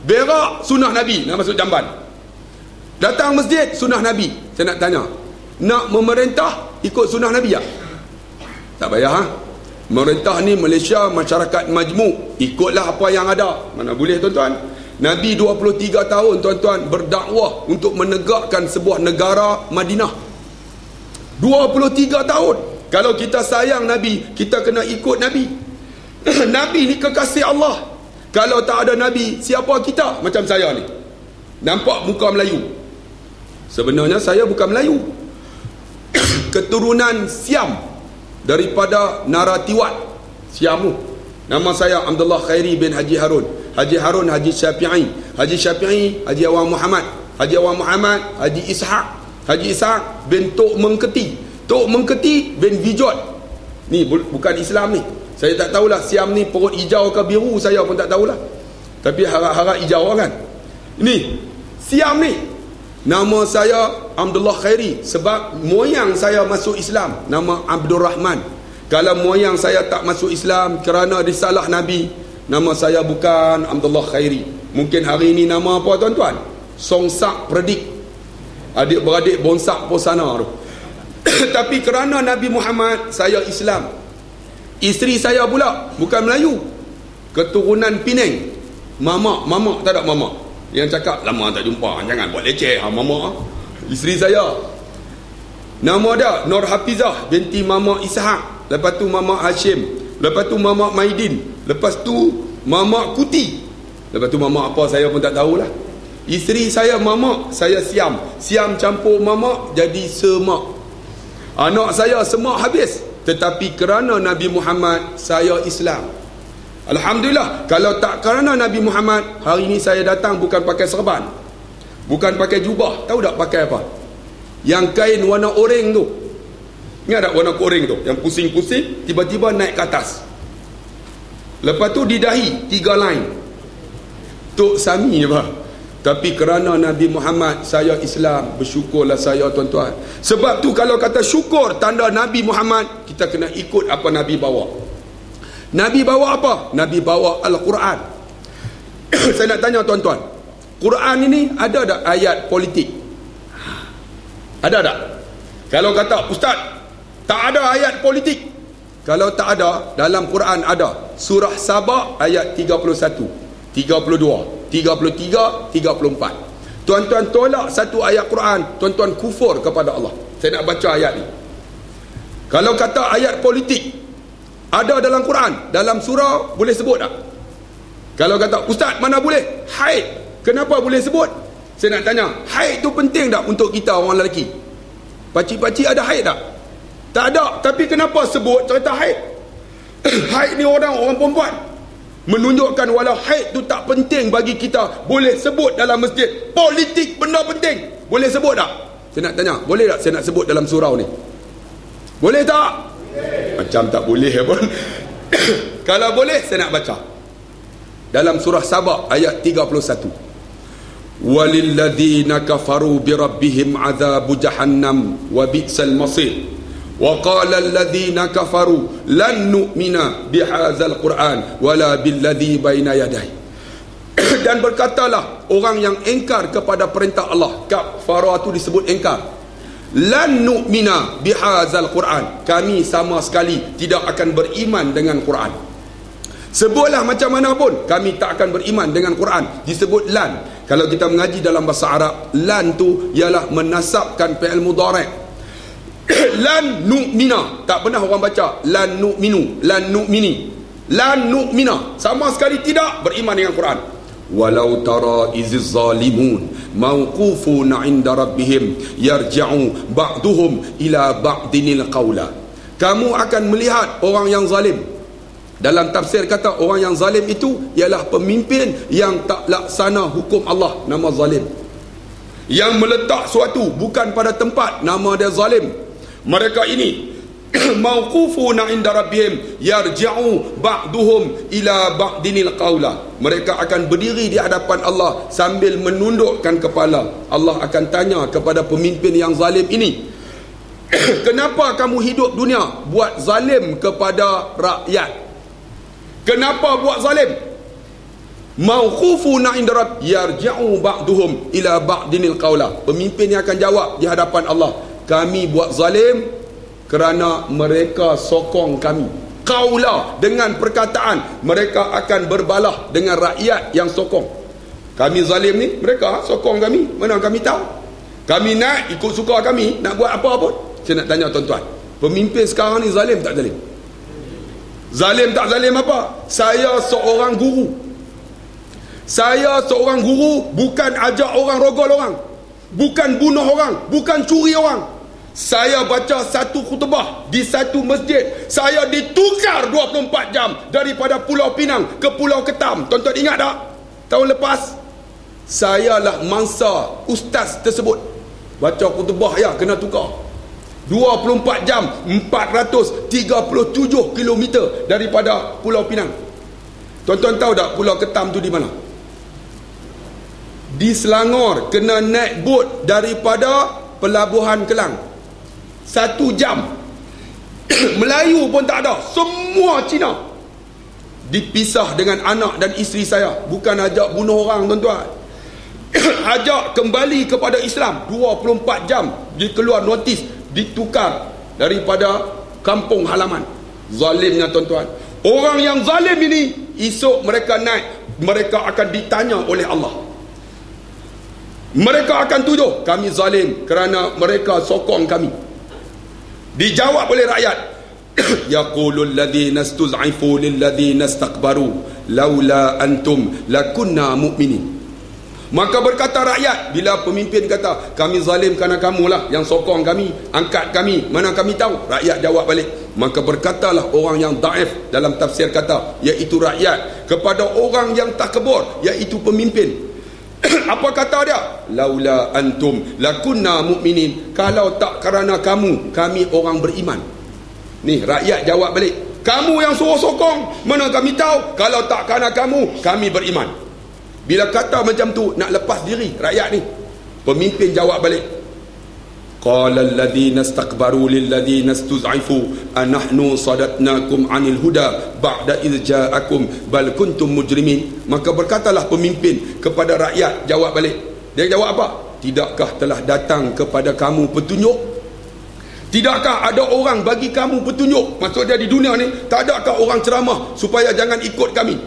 berak sunnah Nabi, nak masuk jamban, datang masjid sunnah Nabi. Saya nak tanya, nak memerintah ikut sunnah Nabi tak? Tak payah ha? Memerintah ni Malaysia masyarakat majmuk, ikutlah apa yang ada. Mana boleh tuan-tuan. Nabi 23 tahun tuan-tuan berdakwah untuk menegakkan sebuah negara Madinah. 23 tahun. Kalau kita sayang Nabi, kita kena ikut Nabi. Nabi ni kekasih Allah. Kalau tak ada Nabi, siapa kita? Macam saya ni, nampak muka Melayu, sebenarnya saya bukan Melayu. Keturunan Siam, daripada Naratiwat, Siam tu. Nama saya Abdullah Khairi bin Haji Harun. Haji Harun Haji Syafi'i, Haji Syafi'i Haji Awang Muhammad, Haji Awang Muhammad Haji Ishaq, Haji Ishaq bin Tok Mengketi, Tok Mengketi bin Vijot. Ni bukan Islam ni. Saya tak tahulah Siam ni perut hijau ke biru, saya pun tak tahulah. Tapi harap-harap hijau kan. Ini Siam ni. Nama saya Abdullah Khairi sebab moyang saya masuk Islam, nama Abdul Rahman. Kalau moyang saya tak masuk Islam kerana risalah Nabi, nama saya bukan Abdullah Khairi. Mungkin hari ini nama apa tuan-tuan? Songsak Predik. Adik-beradik bonsak pun sana tu. Tapi kerana Nabi Muhammad, saya Islam. Isteri saya pula bukan Melayu, keturunan Penang. Mamak tak ada mamak yang cakap lama tak jumpa, jangan buat leceh ha, mamak. Isteri saya nama dia Nur Hafizah binti Mamak Ishaq, lepas tu Mamak Hashim, lepas tu Mamak Maidin, lepas tu Mamak Kuti, lepas tu mamak apa saya pun tak tahulah. Isteri saya mamak, saya Siam. Siam campur mamak jadi semak. Anak saya semak habis. Tetapi kerana Nabi Muhammad, saya Islam. Alhamdulillah. Kalau tak kerana Nabi Muhammad, hari ini saya datang bukan pakai serban, bukan pakai jubah. Tahu tak pakai apa? Yang kain warna oreng tu. Ingat tak warna oreng tu? Yang pusing-pusing, tiba-tiba naik ke atas. Lepas tu di dahi 3 line. Tok Sami apa? Tapi kerana Nabi Muhammad, saya Islam, bersyukurlah saya tuan-tuan. Sebab tu kalau kata syukur tanda Nabi Muhammad, kita kena ikut apa Nabi bawa. Nabi bawa apa? Nabi bawa Al-Quran. Saya nak tanya tuan-tuan, Quran ini ada tak ayat politik? Ada tak? Kalau kata ustaz, tak ada ayat politik. Kalau tak ada, dalam Quran ada. Surah Sabah ayat 31, 32, 33, 34. Tuan-tuan tolak satu ayat Quran, tuan-tuan kufur kepada Allah. Saya nak baca ayat ni. Kalau kata ayat politik ada dalam Quran, dalam surah, boleh sebut tak? Kalau kata ustaz, mana boleh? Haid, kenapa boleh sebut? Saya nak tanya, haid tu penting tak untuk kita orang lelaki? Pakcik-pakcik ada haid tak? Tak ada. Tapi kenapa sebut cerita haid? Haid ni orang perempuan. Menunjukkan walau haid tu tak penting bagi kita, boleh sebut dalam masjid. Politik benda penting, boleh sebut tak? Saya nak tanya, boleh tak saya nak sebut dalam surau ni? Boleh tak? Macam tak boleh pun. Kalau boleh, saya nak baca dalam surah Sabah ayat 31. Walilladzina kafaru birabbihim azabu jahannam wa bi'sal masir. Wa qala alladzina kafaru lan nu'mina bihadzal Qur'an wala billadzi baina yadayhi. Dan berkatalah orang yang engkar kepada perintah Allah. Kafara tu disebut engkar. Lan nu'mina bihadzal Qur'an, kami sama sekali tidak akan beriman dengan Quran. Sebutlah macam mana pun, kami tak akan beriman dengan Quran. Disebut lan. Kalau kita mengaji dalam bahasa Arab, lan tu ialah menasabkan fi'il mudhari'. Lan nu'mina, tak pernah orang baca lan nu'minu, lan nu'mini. Lan nu'mina, sama sekali tidak beriman dengan Quran. Walau tara iziz zalimun mawqufuna 'inda rabbihim yarji'u ba'duhum ila ba'dinil qawla. Kamu akan melihat orang yang zalim. Dalam tafsir kata orang yang zalim itu ialah pemimpin yang tak laksana hukum Allah, nama zalim. Yang meletak suatu bukan pada tempat, nama dia zalim. Mereka ini mauqufuna 'inda rabbihim yarji'u ba'duhum ila ba'dinil qawla. Mereka akan berdiri di hadapan Allah sambil menundukkan kepala. Allah akan tanya kepada pemimpin yang zalim ini, kenapa kamu hidup dunia buat zalim kepada rakyat? Kenapa buat zalim? Mauqufuna 'inda rabb yarji'u ba'duhum ila ba'dinil qawla. Pemimpin yang akan jawab di hadapan Allah, kami buat zalim kerana mereka sokong kami. Qawla, dengan perkataan, mereka akan berbalah dengan rakyat yang sokong. Kami zalim ni, mereka sokong kami. Mana kami tahu? Kami nak ikut suka kami, nak buat apa pun. Saya nak tanya tuan-tuan, pemimpin sekarang ni zalim tak zalim? Zalim tak zalim apa? Saya seorang guru. Saya seorang guru, bukan ajak orang rogol orang, bukan bunuh orang, bukan curi orang. Saya baca satu khutbah di satu masjid, saya ditukar 24 jam daripada Pulau Pinang ke Pulau Ketam. Tuan-tuan ingat tak? Tahun lepas, saya lah mangsa ustaz tersebut. Baca khutbah ya, kena tukar 24 jam, 437 km daripada Pulau Pinang. Tuan-tuan tahu tak Pulau Ketam tu di mana? Di Selangor. Kena naik bot daripada Pelabuhan Kelang 1 jam. Melayu pun tak ada, semua Cina. Dipisah dengan anak dan isteri saya. Bukan ajak bunuh orang tuan-tuan, ajak kembali kepada Islam. 24 jam dikeluar notis, ditukar daripada kampung halaman. Zalimnya tuan-tuan. Orang yang zalim ini, esok mereka naik, mereka akan ditanya oleh Allah. Mereka akan tuduh kami zalim kerana mereka sokong kami. Dijawab oleh rakyat, yaqulul ladzina istuz'ifu lil ladzina istakbaru laula antum lakunna mu'minin. Maka berkata rakyat, bila pemimpin kata kami zalim kerana kamulah yang sokong kami, angkat kami, mana kami tahu? Rakyat jawab balik. Maka berkatalah orang yang daif, dalam tafsir kata, iaitu rakyat, kepada orang yang takbur, iaitu pemimpin. Apa kata dia? Laula antum lakunna mu'minin. Kalau tak kerana kamu, kami orang beriman. Ni rakyat jawab balik, kamu yang suruh sokong, mana kami tahu? Kalau tak kerana kamu, kami beriman. Bila kata macam tu, nak lepas diri rakyat ni, pemimpin jawab balik, qala alladhina istakbaru lilladhina istuz'ifu anahnu sadatnakum 'anil huda ba'da idh ja'akum bal kuntum mujrimin. Maka berkatalah pemimpin kepada rakyat, jawab balik. Dia jawab apa? Tidakkah telah datang kepada kamu petunjuk? Tidakkah ada orang bagi kamu petunjuk? Maksudnya di dunia ni, tak adakah orang ceramah supaya jangan ikut kami,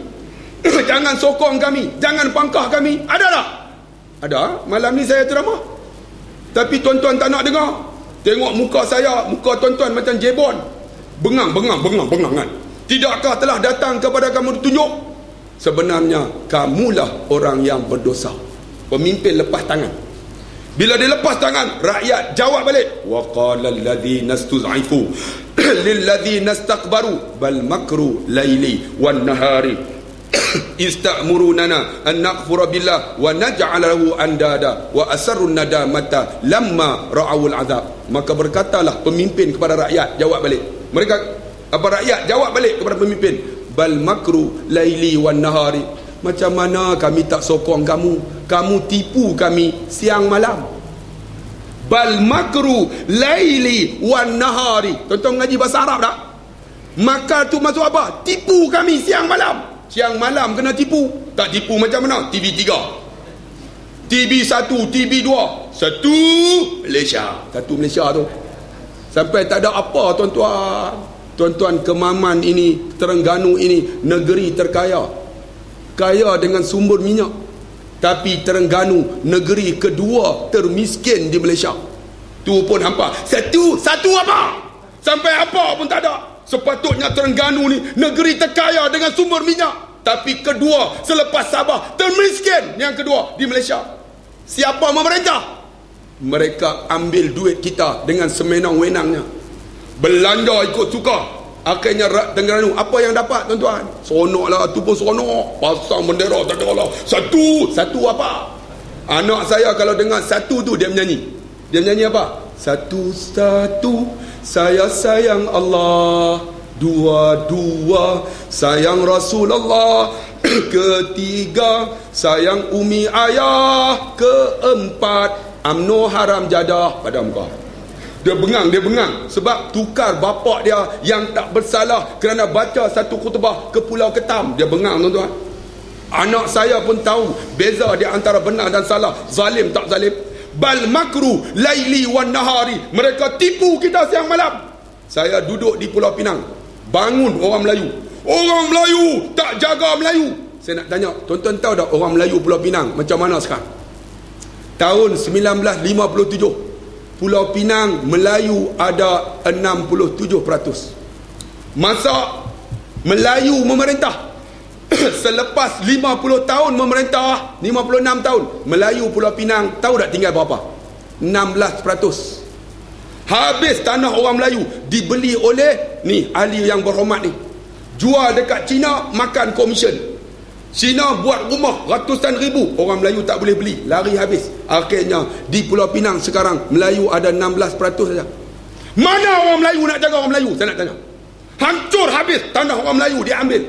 jangan sokong kami, jangan pangkah kami? Ada tak? Ada. Malam ni saya ceramah, tapi tuan-tuan tak nak dengar. Tengok muka saya, muka tuan-tuan macam jebon, bengang kan. Tidakkah telah datang kepada kamu petunjuk? Sebenarnya kamulah orang yang berdosa. Pemimpin lepas tangan. Bila dia lepas tangan, rakyat jawab balik, wa qala alladhina istuz'ifu lilladhina istakbaru bal makru laili wan nahari istamurunana an nakfura billah wa naj'alahu andada wa asarrun nadamata lamma ra'awul azab. Maka berkatalah pemimpin kepada rakyat, jawab balik. Mereka apa, rakyat jawab balik kepada pemimpin, bal makru laili wan nahari. Macam mana kami tak sokong kamu? Kamu tipu kami siang malam. Bal makru laili wan nahari. Tuan-tuan mengaji bahasa Arab tak? Makar tu maksud apa? Tipu kami siang malam. Siang malam kena tipu. Tak tipu macam mana? TV3, TV1, TV2. Satu Malaysia. Satu Malaysia tu. Sampai tak ada apa, tuan-tuan. Tuan-tuan, Kemaman ini, Terengganu ini negeri terkaya, kaya dengan sumber minyak. Tapi Terengganu negeri kedua termiskin di Malaysia. Tu pun hampa. Satu apa? Sampai apa pun tak ada. Sepatutnya Terengganu ni negeri terkaya dengan sumber minyak, tapi kedua selepas Sabah termiskin, yang kedua di Malaysia. Siapa memerintah? Mereka ambil duit kita dengan semenang-wenangnya, belanja ikut suka. Akhirnya Terengganu apa yang dapat, tuan-tuan? Seronok lah, tu pun seronok, pasang bendera tak ada lah. Satu apa? Anak saya kalau dengar satu tu, dia menyanyi. Dia menyanyi apa? Satu-satu saya sayang Allah, dua-dua sayang Rasulullah, ketiga sayang umi ayah, keempat UMNO haram jadah pada muka. Dia bengang sebab tukar bapak dia yang tak bersalah kerana baca satu khutbah ke Pulau Ketam. Dia bengang, tuan-tuan. Anak saya pun tahu beza di antara benar dan salah, zalim tak zalim. Bal makru laili wan nahari. Mereka tipu kita siang malam. Saya duduk di Pulau Pinang, bangun orang Melayu. Orang Melayu tak jaga Melayu. Saya nak tanya, tuan-tuan tahu tak orang Melayu Pulau Pinang macam mana sekarang? Tahun 1957 Pulau Pinang Melayu ada 67%. Masa Melayu memerintah, selepas 50 tahun memerintah, 56 tahun, Melayu Pulau Pinang tahu tak tinggal berapa? 16%. Habis tanah orang Melayu dibeli oleh ni ahli yang berhormat ni, jual dekat Cina, makan komisen. Cina buat rumah ratusan ribu, orang Melayu tak boleh beli, lari habis. Akhirnya di Pulau Pinang sekarang Melayu ada 16% saja. Mana orang Melayu nak jaga orang Melayu? Saya nak tanya. Hancur habis tanah orang Melayu diambil.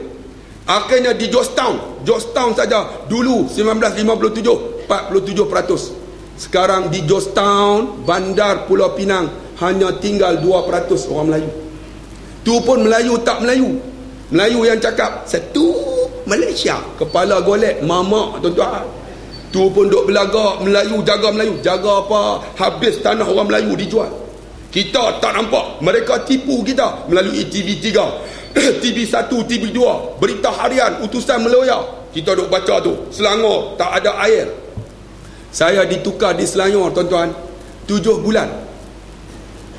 Akhirnya di Georgetown saja dulu 1957 47%. Sekarang di Georgetown, bandar Pulau Pinang, hanya tinggal 2% orang Melayu. Tu pun Melayu tak Melayu. Melayu yang cakap satu Malaysia, kepala golek mamak, tuan-tuan. Tu pun duk belagak Melayu, jaga Melayu. Jaga apa? Habis tanah orang Melayu dijual. Kita tak nampak, mereka tipu kita melalui TV3, TV1, TV2, berita harian, utusan meloya. Kita duk baca tu, Selangor tak ada air. Saya ditukar di Selangor, tuan-tuan, 7 bulan.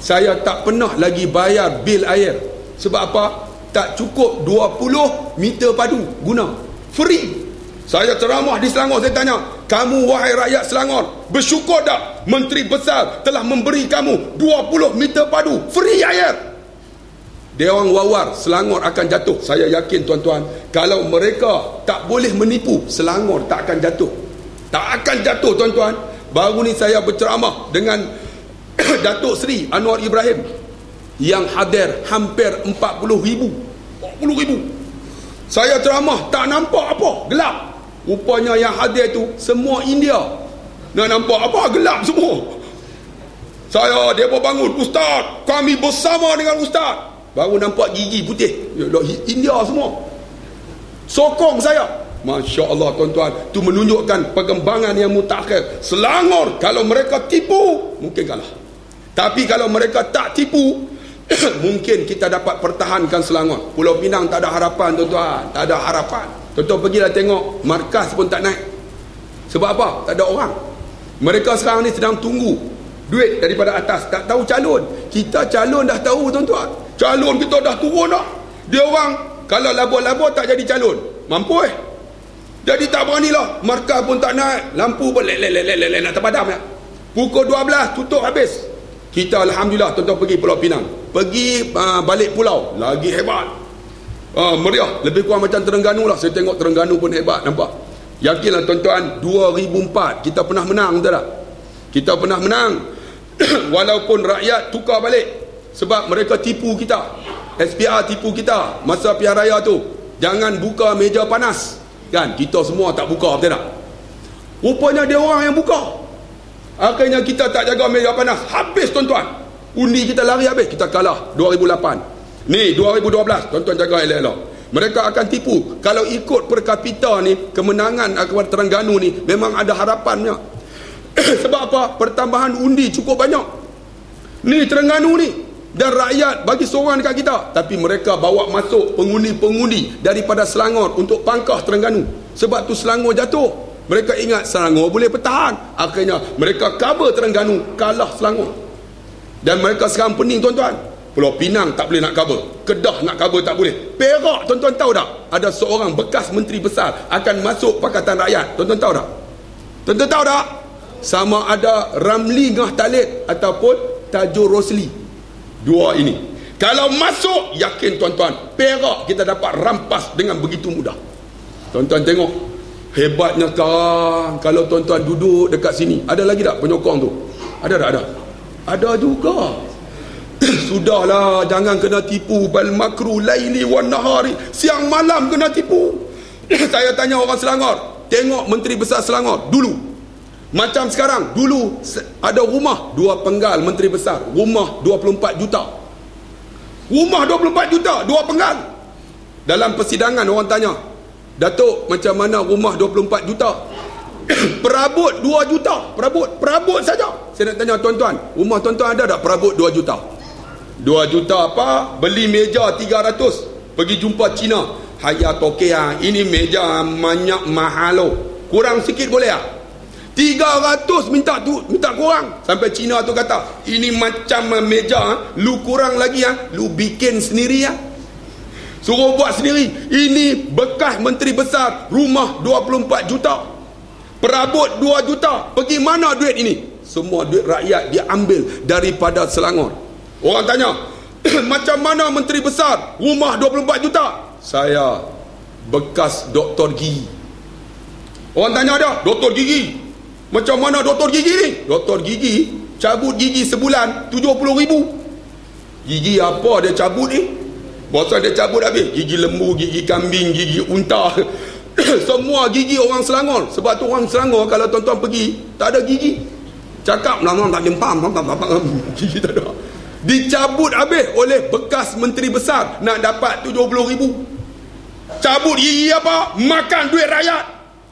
Saya tak pernah lagi bayar bil air. Sebab apa? Tak cukup 20 meter padu guna. Free. Saya ceramah di Selangor, saya tanya, kamu wahai rakyat Selangor, bersyukur tak Menteri Besar telah memberi kamu 20 meter padu free air? Dia orang wawar, Selangor akan jatuh. Saya yakin, tuan-tuan, kalau mereka tak boleh menipu, Selangor tak akan jatuh. Tak akan jatuh, tuan-tuan. Baru ni saya berceramah dengan Datuk Seri Anwar Ibrahim, yang hadir hampir 40,000. Saya ceramah tak nampak apa, gelap. Rupanya yang hadir tu semua India. Nak nampak apa? Gelap semua. Saya, dia bangun, ustaz, kami bersama dengan ustaz. Baru nampak gigi putih. India semua. Sokong saya. Masya Allah tuan-tuan. Itu menunjukkan perkembangan yang mutakhir. Selangor, kalau mereka tipu, mungkin kalah. Tapi kalau mereka tak tipu, mungkin kita dapat pertahankan Selangor. Pulau Pinang tak ada harapan tuan-tuan. Tak ada harapan. Tuan-tuan pergilah tengok, markas pun tak naik. Sebab apa? Tak ada orang. Mereka sekarang ni sedang tunggu duit daripada atas. Tak tahu calon. Kita calon dah tahu tuan-tuan. Calon kita dah turun dah. Dia orang kalau labor-labor tak jadi calon. Mampu Jadi tak beranilah. Markas pun tak naik. Lampu pun lek nak terpadam ya. Pukul 12 tutup habis. Kita alhamdulillah tuan-tuan pergi Pulau Pinang. Pergi balik pulau. Lagi hebat. Meriah. Lebih kurang macam Terengganu lah. Saya tengok Terengganu pun hebat. Nampak? Yakinlah tuan-tuan, 2004 kita pernah menang, betul tak? Kita pernah menang. Walaupun rakyat tukar balik. Sebab mereka tipu kita. SPR tipu kita masa pilihan raya tu. Jangan buka meja panas. Kan? Kita semua tak buka, betul tak? Rupanya dia orang yang buka. Akhirnya kita tak jaga meja panas. Habis tuan-tuan. Undi kita lari habis. Kita kalah 2008. Ni 2012. Tuan-tuan jaga elok-elok. Mereka akan tipu. Kalau ikut per kapita ni, kemenangan Akbar Terengganu ni memang ada harapannya. Sebab apa? Pertambahan undi cukup banyak. Ni Terengganu ni. Dan rakyat bagi sokongan dekat kita. Tapi mereka bawa masuk pengundi-pengundi daripada Selangor untuk pangkah Terengganu. Sebab tu Selangor jatuh. Mereka ingat Selangor boleh bertahan. Akhirnya mereka cover Terengganu, kalah Selangor. Dan mereka sekarang pening tuan-tuan. Pulau Pinang tak boleh nak cover. Kedah nak cover tak boleh. Perak, tuan-tuan tahu tak? Ada seorang bekas menteri besar akan masuk Pakatan Rakyat. Tuan-tuan tahu tak? Tuan-tuan tahu tak? Sama ada Ramli Ngah Talib ataupun Tajur Rosli. Dua ini. Kalau masuk, yakin tuan-tuan, Perak kita dapat rampas dengan begitu mudah. Tuan-tuan tengok. Hebatnya sekarang. Kalau tuan-tuan duduk dekat sini. Ada lagi tak penyokong tu? Ada tak? Ada. Ada juga. Sudahlah, jangan kena tipu. Bal makru laili wan nahari. Siang malam kena tipu. Saya tanya orang Selangor, tengok Menteri Besar Selangor dulu. Macam sekarang, dulu ada rumah 2 penggal Menteri Besar. Rumah 24 juta. Rumah 24 juta, 2 penggal. Dalam persidangan orang tanya, Datuk, macam mana rumah 24 juta? Perabot 2 juta. Perabot saja. Saya nak tanya tuan-tuan, rumah tuan-tuan ada tak perabot 2 juta? 2 juta apa? Beli meja 300. Pergi jumpa Cina. Hayat okey ah. Ini meja banyak mahal. Kurang sikit boleh ah? 300 minta kurang. Sampai Cina tu kata, ini macam meja, lu kurang lagi ah. Lu bikin sendiri ah. Suruh buat sendiri. Ini bekas menteri besar, rumah 24 juta. Perabot 2 juta. Pergi mana duit ini? Semua duit rakyat dia ambil daripada Selangor. Orang tanya, macam mana menteri besar rumah 24 juta? Saya bekas doktor gigi. Orang tanya dia, doktor gigi, macam mana doktor gigi ni? Doktor gigi cabut gigi sebulan 70,000. Gigi apa dia cabut ni? Bosan dia cabut habis. Gigi lembu, gigi kambing, gigi unta. Semua gigi orang Selangor. Sebab tu orang Selangor kalau tuan-tuan pergi tak ada gigi. Cakap tak jempam, gigi tak ada. Dicabut habis oleh bekas menteri besar. Nak dapat 70,000. Cabut gigi apa? Makan duit rakyat.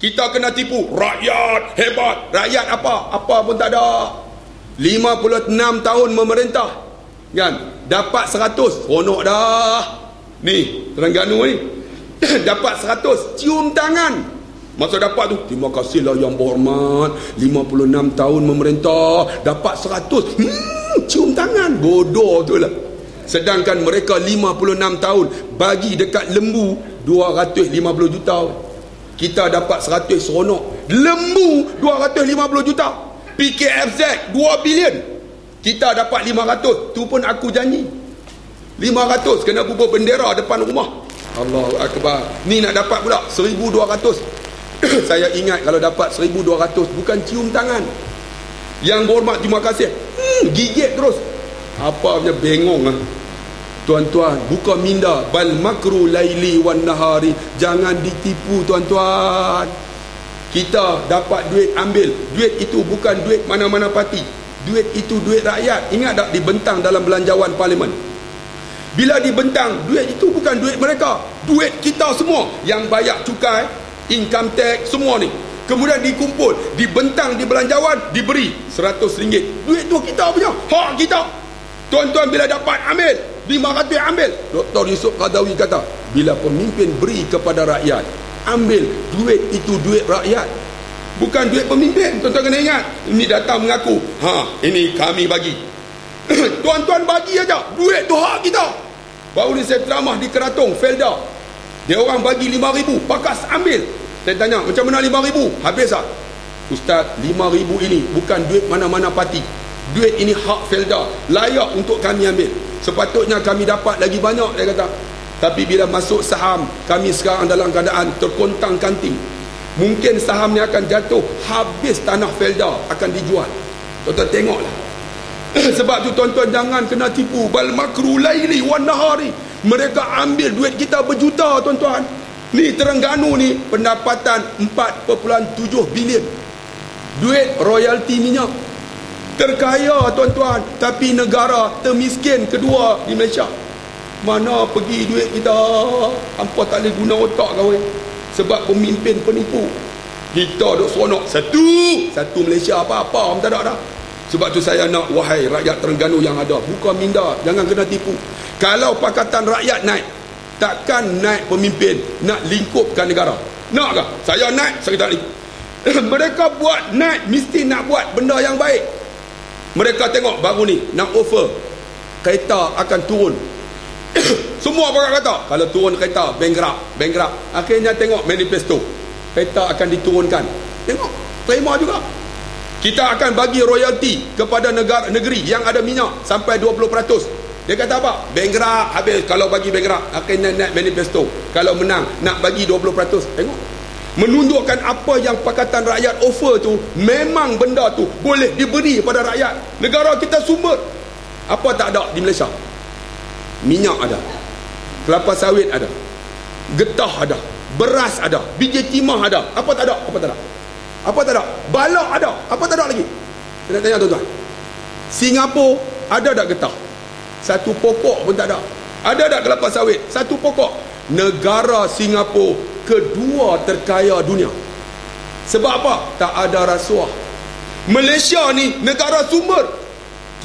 Kita kena tipu. Rakyat hebat. Rakyat apa? Apa pun tak ada. 56 tahun memerintah, kan? Dapat 100. Seronok dah. Ni Terengganu ni. Dapat 100. Cium tangan. Masa dapat tu, terima kasihlah yang berhormat, 56 tahun memerintah, dapat 100. Cium tangan. Bodoh tu lah. Sedangkan mereka 56 tahun bagi dekat lembu 250 juta. Kita dapat 100. Seronok. Lembu 250 juta. PKFZ 2 bilion. Kita dapat 500. Tu pun aku janji 500 kena bubuh bendera depan rumah. Allahu Akbar. Ni nak dapat pula 1,200. Saya ingat kalau dapat 1,200 bukan cium tangan. Yang berhormat terima kasih, gigit terus. Apa punya bengong lah. Tuan-tuan, buka minda. Bal makru laili wan nahari. Jangan ditipu tuan-tuan. Kita dapat duit, ambil. Duit itu bukan duit mana-mana parti. Duit itu duit rakyat. Ingat tak dibentang dalam belanjawan parlimen? Bila dibentang, duit itu bukan duit mereka, duit kita semua yang bayar cukai, income tax, semua ni. Kemudian dikumpul, dibentang di belanjawan, diberi RM100. Duit tu kita punya, hak kita. Tuan-tuan bila dapat, ambil. RM500 ambil. Dr. Yusof Qaradawi kata, bila pemimpin beri kepada rakyat, ambil. Duit itu duit rakyat, bukan duit pemimpin. Tuan-tuan kena ingat. Ini datang mengaku, ini kami bagi. Tuan-tuan bagi aja, duit tu hak kita. Baru ni saya ceramah di Keratung, Felda. Dia orang bagi RM5,000, pakas ambil. Saya tanya, macam mana RM5,000? Habis tak? Ustaz, RM5,000 ini bukan duit mana-mana parti. Duit ini hak Felda, layak untuk kami ambil. Sepatutnya kami dapat lagi banyak, dia kata. Tapi bila masuk saham, kami sekarang dalam keadaan terkontang-kanting. Mungkin saham ni akan jatuh, habis tanah Felda akan dijual. Tuan-tuan tengoklah. Sebab tu tuan-tuan jangan kena tipu. Bal makru laili wan nahari. Mereka ambil duit kita berjuta, tuan-tuan. Ni Terengganu ni pendapatan 4.7 bilion. Duit royalti minyak. Terkaya, tuan-tuan, tapi negara termiskin kedua di Malaysia. Mana pergi duit kita? Hampa tak boleh guna otak kau. Sebab pemimpin penipu. Kita duk seronok satu Malaysia apa-apa orang tak ada dah. Sebab tu saya nak, wahai rakyat Terengganu yang ada, bukan minda, jangan kena tipu. Kalau Pakatan Rakyat naik, takkan naik pemimpin nak lingkupkan negara. Nak ke? Saya naik, saya tak lingkup. Mereka buat naik, mesti nak buat benda yang baik. Mereka tengok baru ni nak offer kereta akan turun. Semua orang kata kalau turun kereta bankrupt. Akhirnya tengok manifesto, kereta akan diturunkan. Tengok, terima juga. Kita akan bagi royalti kepada negeri yang ada minyak sampai 20%. Dia kata apa? Bankrupt, habis. Kalau bagi bankrupt, akhirnya naik manifesto. Kalau menang, nak bagi 20%. Tengok. Menunjukkan apa yang Pakatan Rakyat offer tu, memang benda tu boleh diberi pada rakyat. Negara kita sumber. Apa tak ada di Malaysia? Minyak ada, kelapa sawit ada, getah ada, beras ada, biji timah ada. Apa tak ada? Apa tak ada? Apa tak ada? Balak ada. Apa tak ada lagi? Saya nak tanya tuan-tuan, Singapura ada tak getah? Satu pokok pun tak ada. Ada tak kelapa sawit? Satu pokok. Negara Singapura kedua terkaya dunia. Sebab apa? Tak ada rasuah. Malaysia ni negara sumber,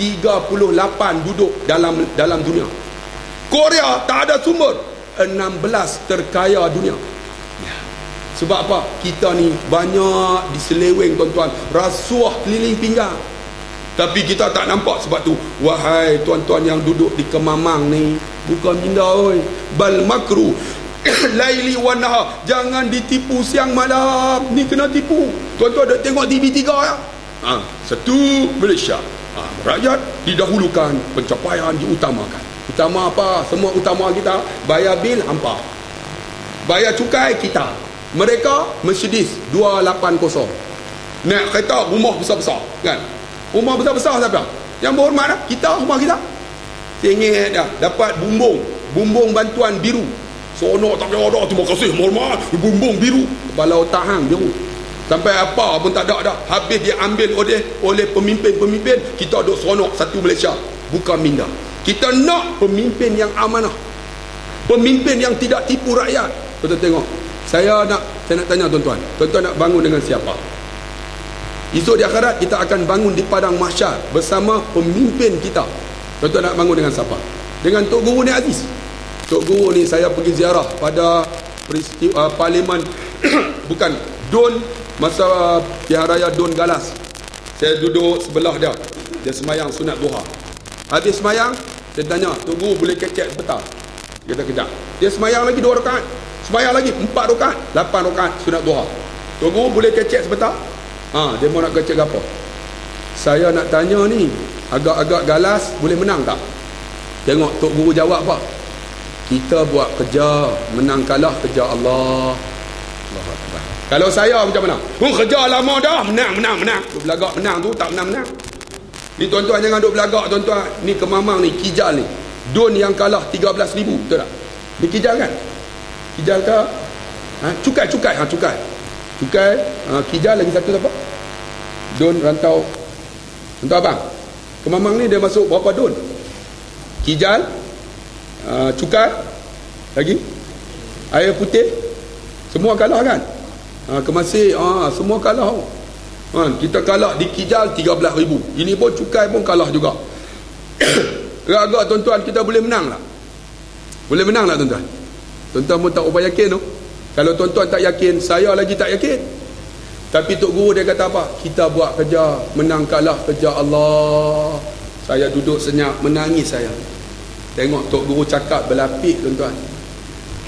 38 duduk dalam dunia. Korea tak ada sumber, 16 terkaya dunia. Sebab apa? Kita ni banyak diseleweng, tuan-tuan, rasuah keliling pinggang. Tapi kita tak nampak. Sebab tu, wahai tuan-tuan yang duduk di Kemamang ni, bukan minda oi, bal makru laili wan nahar. Jangan ditipu siang malam. Ni kena tipu. Tuan-tuan dah tengok TV3 ya? Satu Malaysia. Rakyat didahulukan, pencapaian diutamakan. Utama apa? Semua utama kita. Bayar bil hampa, bayar cukai kita. Mereka Mercedes 280, naik kereta, rumah besar-besar kan. Rumah besar-besar siapa? Yang berhormat lah. Kita, rumah kita. Sengit dah dapat bumbung bantuan biru. Seronok tak ada. Terima kasih, hormat. Bumbung biru, kepala otak hang biru. Sampai apa pun tak ada dah. Habis dia ambil oleh pemimpin-pemimpin. Kita duk seronok satu Malaysia. Bukan minda. Kita nak pemimpin yang amanah, pemimpin yang tidak tipu rakyat. Tuan-tuan tengok, saya nak tanya tuan-tuan nak bangun dengan siapa? Esok di akhirat kita akan bangun di padang mahsyar bersama pemimpin kita. Tuan-tuan nak bangun dengan siapa? Dengan Tok Guru ni Aziz. Tok Guru ni saya pergi ziarah pada peristiwa parlimen bukan Dun, masa Pilihan Raya Dun Galas. Saya duduk sebelah dia semayang sunat duha. Habis semayang, saya tanya, Tok Guru boleh kecek sebentar? Dia kata kejap. Dia semayang lagi 2 rakaat, semayang lagi 4 rakaat, 8 rakaat sunat duha. Tok Guru boleh kecek sebentar? Dia mau nak kecek apa? Saya nak tanya ni, agak-agak Galas boleh menang tak? Tengok Tok Guru jawab apa? Kita buat kerja, menang kalah kerja Allah. Kalau saya macam mana? Kerja lama dah, menang. Duk belagak menang tu, tak menang. Ni tuan-tuan jangan duk belagak, tuan-tuan. Ni Kemamang ni, Kijal ni. Dun yang kalah 13,000, betul tak? Ni Kijal kan? Kijal ke? Cukai. Cukai, Kijal lagi satu apa? Don rantau abang. Kemamang ni dia masuk berapa don? Kijal, cukai, lagi air putih, semua kalah kan? Kemasih, semua kalah. Kita kalah di Kijal 13,000. Ini pun cukai pun kalah juga. Agak tuan-tuan, kita boleh menang tak? Boleh menang tak tuan-tuan? Tuan-tuan pun tak upaya yakin tu. Kalau tuan-tuan tak yakin, saya lagi tak yakin. Tapi Tok Guru dia kata apa? Kita buat kerja, menang kalah kerja Allah. Saya duduk senyap, menangis saya. Tengok Tok Guru cakap berlapik tuan-tuan.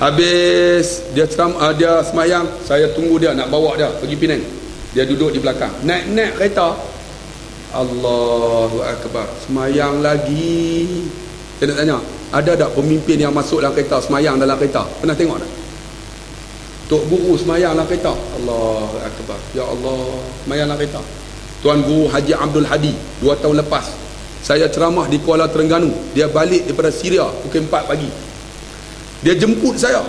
Habis dia semayang, saya tunggu dia nak bawa dia pergi Penang. Dia duduk di belakang. Naik kereta. Allahu Akbar. Semayang lagi. Saya nak tanya, ada tak pemimpin yang masuk dalam kereta, semayang dalam kereta? Pernah tengok tak? Tok Guru semayang dalam kereta. Allahu Akbar. Ya Allah, semayang dalam kereta. Tuan Guru Haji Abdul Hadi 2 tahun lepas, saya ceramah di Kuala Terengganu. Dia balik daripada Syria pukul 4 pagi. Dia jemput saya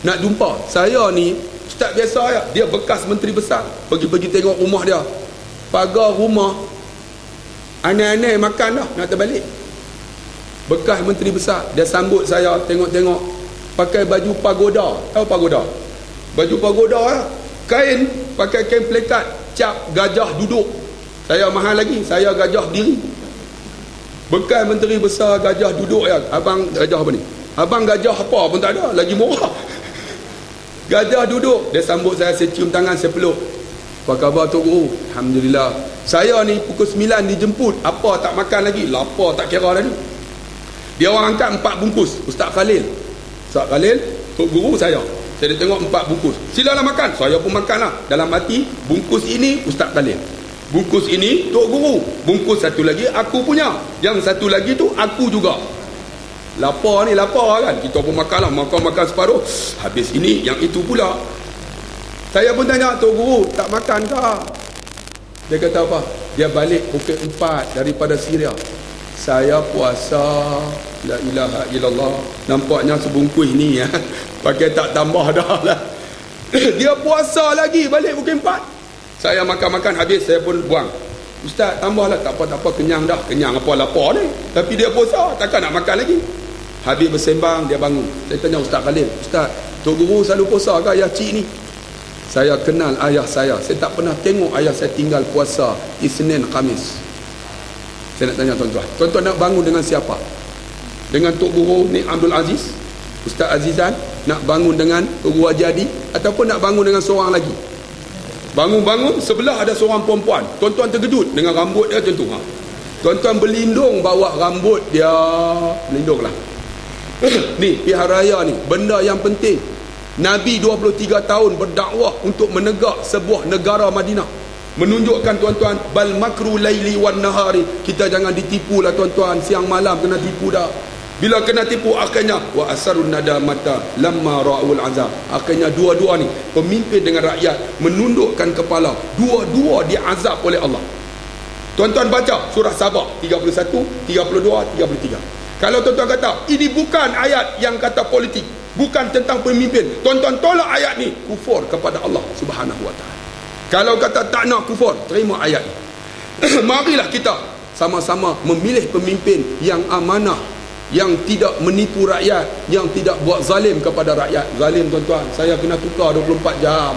nak jumpa. Saya ni ustaz biasa ya. Dia bekas menteri besar. Pergi tengok rumah dia. Pagar rumah aneh-aneh makan dah nak terbalik. Bekas menteri besar. Dia sambut saya, tengok-tengok pakai baju pagoda. Tahu pagoda? Baju pagoda ya. Kain, pakai kain plekat, cap gajah duduk. Saya mahal lagi, saya gajah diri. Bekas menteri besar gajah duduk ya. Abang gajah apa ni? Abang gajah apa pun tak ada, lagi murah. Gajah duduk. Dia sambut saya cium tangan, saya peluk. Apa khabar Tok Guru? Alhamdulillah. Saya ni pukul 9 dijemput. Apa tak makan lagi? Lapar tak kira tadi. Dia orang angkat 4 bungkus. Ustaz Khalil. Ustaz Khalil, Tok Guru saya. Saya tengok 4 bungkus. Silalah makan. Saya pun makan lah. Dalam hati, bungkus ini Ustaz Khalil. Bungkus ini Tok Guru. Bungkus satu lagi aku punya. Yang satu lagi tu aku juga. Lapar ni lapar kan. Kita pun makan lah. Makan separuh. Habis ini yang itu pula. Saya pun tanya Tok Guru, tak makan ke? Dia kata apa? Dia balik pukul 4 daripada Syria. Saya puasa. La ilaha illallah. Nampaknya sebungkus ni ya. Pakai tak tambah dah lah. Dia puasa lagi balik pukul 4. Saya makan-makan habis, saya pun buang. Ustaz tambahlah. Tak apa-apa, kenyang dah. Kenyang apa lapar ni. Tapi dia puasa, takkan nak makan lagi. Habis bersembang, dia bangun. Saya tanya Ustaz Khalil, Ustaz, Tok Guru selalu puasa ke ayah cik ni? Saya kenal ayah saya. Saya tak pernah tengok ayah saya tinggal puasa Isnin Khamis. Saya nak tanya tuan-tuan. Tuan-tuan nak bangun dengan siapa? Dengan Tok Guru ni Abdul Aziz, Ustaz Azizan? Nak bangun dengan Tok Guru Haji Adi? Ataupun nak bangun dengan seorang lagi? Bangun-bangun, sebelah ada seorang perempuan. Tuan-tuan terkejut dengan rambut dia macam tu. Tuan-tuan berlindung bawah rambut dia. Berlindunglah. Ni, pihak raya ni, benda yang penting. Nabi 23 tahun berdakwah untuk menegak sebuah negara Madinah. Menunjukkan tuan-tuan, bal makru laili wan nahari. Kita jangan ditipu lah tuan-tuan. Siang malam kena tipu dah. Bila kena tipu akhirnya wa asarun nadamata lamma ra'ul azab. Akhirnya dua-dua ni, pemimpin dengan rakyat, menundukkan kepala. Dua-dua diazab oleh Allah. Tuan-tuan baca surah Sabah 31, 32, 33. Kalau tuan-tuan kata ini bukan ayat yang kata politik, bukan tentang pemimpin, tuan-tuan tolak ayat ni, kufur kepada Allah Subhanahu wa taala. Kalau kata tak nak kufur, terima ayat ni. Marilah kita sama-sama memilih pemimpin yang amanah, yang tidak menipu rakyat, yang tidak buat zalim kepada rakyat. Zalim tuan-tuan, saya kena tukar 24 jam.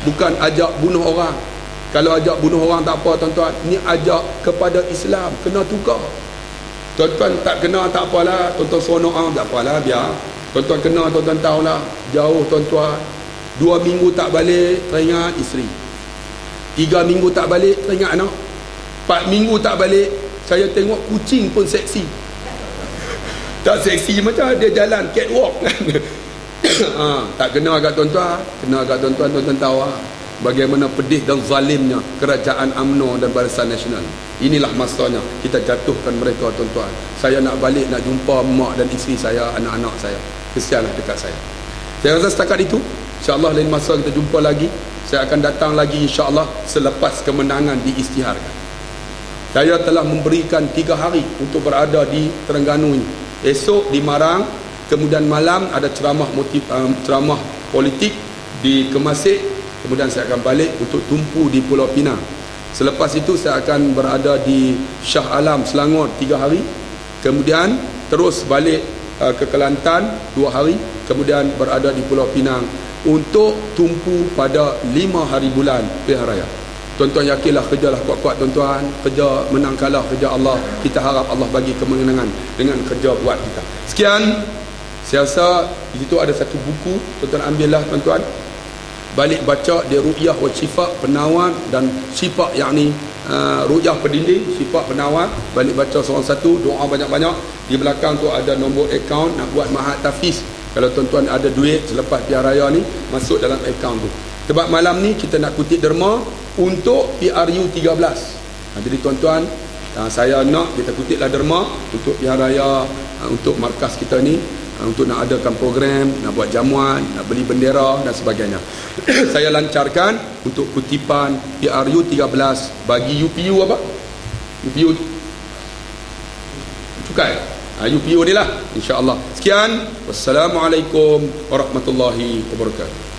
Bukan ajak bunuh orang. Kalau ajak bunuh orang tak apa tuan-tuan, ni ajak kepada Islam, kena tukar. Tuan-tuan tak kena tak apalah, tuan-tuan seronok tak apalah, biar. Tuan-tuan kena, tuan-tuan tahulah, jauh tuan-tuan. 2 minggu tak balik, teringat isteri. 3 minggu tak balik, teringat anak. 4 minggu tak balik, saya tengok kucing pun seksi. Tak seksi macam dia jalan catwalk. Tak kena agak tuan-tuan. Kena agak tuan-tuan, tuan-tuan tahu bagaimana pedih dan zalimnya kerajaan UMNO dan Barisan Nasional. Inilah masanya kita jatuhkan mereka tuan-tuan. Saya nak balik nak jumpa mak dan isteri saya, anak-anak saya. Kesianlah dekat saya. Saya rasa setakat itu. InsyaAllah lain masa kita jumpa lagi. Saya akan datang lagi insyaAllah selepas kemenangan diisytiharkan. Saya telah memberikan 3 hari untuk berada di Terengganu ini. Esok di Marang, kemudian malam ada ceramah politik di Kemasik, kemudian saya akan balik untuk tumpu di Pulau Pinang. Selepas itu saya akan berada di Shah Alam Selangor 3 hari, kemudian terus balik ke Kelantan 2 hari, kemudian berada di Pulau Pinang untuk tumpu pada 5 hari bulan pilihan raya. Tuan-tuan yakinlah, kerjalah kuat-kuat tuan-tuan, kerja menang kalah kerja Allah. Kita harap Allah bagi kemenangan dengan kerja buat kita. Sekian, saya rasa di situ ada satu buku, tuan-tuan ambillah tuan-tuan. Balik baca dia Ru'yah wa Syifa Penawar dan Syifa, yakni Ru'yah pendinding, Syifa penawar. Balik baca seorang satu, doa banyak-banyak. Di belakang tu ada nombor akaun nak buat mahad tahfiz. Kalau tuan-tuan ada duit selepas pilihan raya ni, masuk dalam akaun tu. Sebab malam ni kita nak kutip derma untuk PRU 13. Jadi tuan-tuan, saya nak kita kutiplah derma untuk pilihan raya, untuk markas kita ni, untuk nak adakan program, nak buat jamuan, nak beli bendera dan sebagainya. Saya lancarkan untuk kutipan PRU 13 bagi UPU apa? UPU cukai. UPU ni lah, insya-Allah. Sekian, wassalamualaikum warahmatullahi wabarakatuh.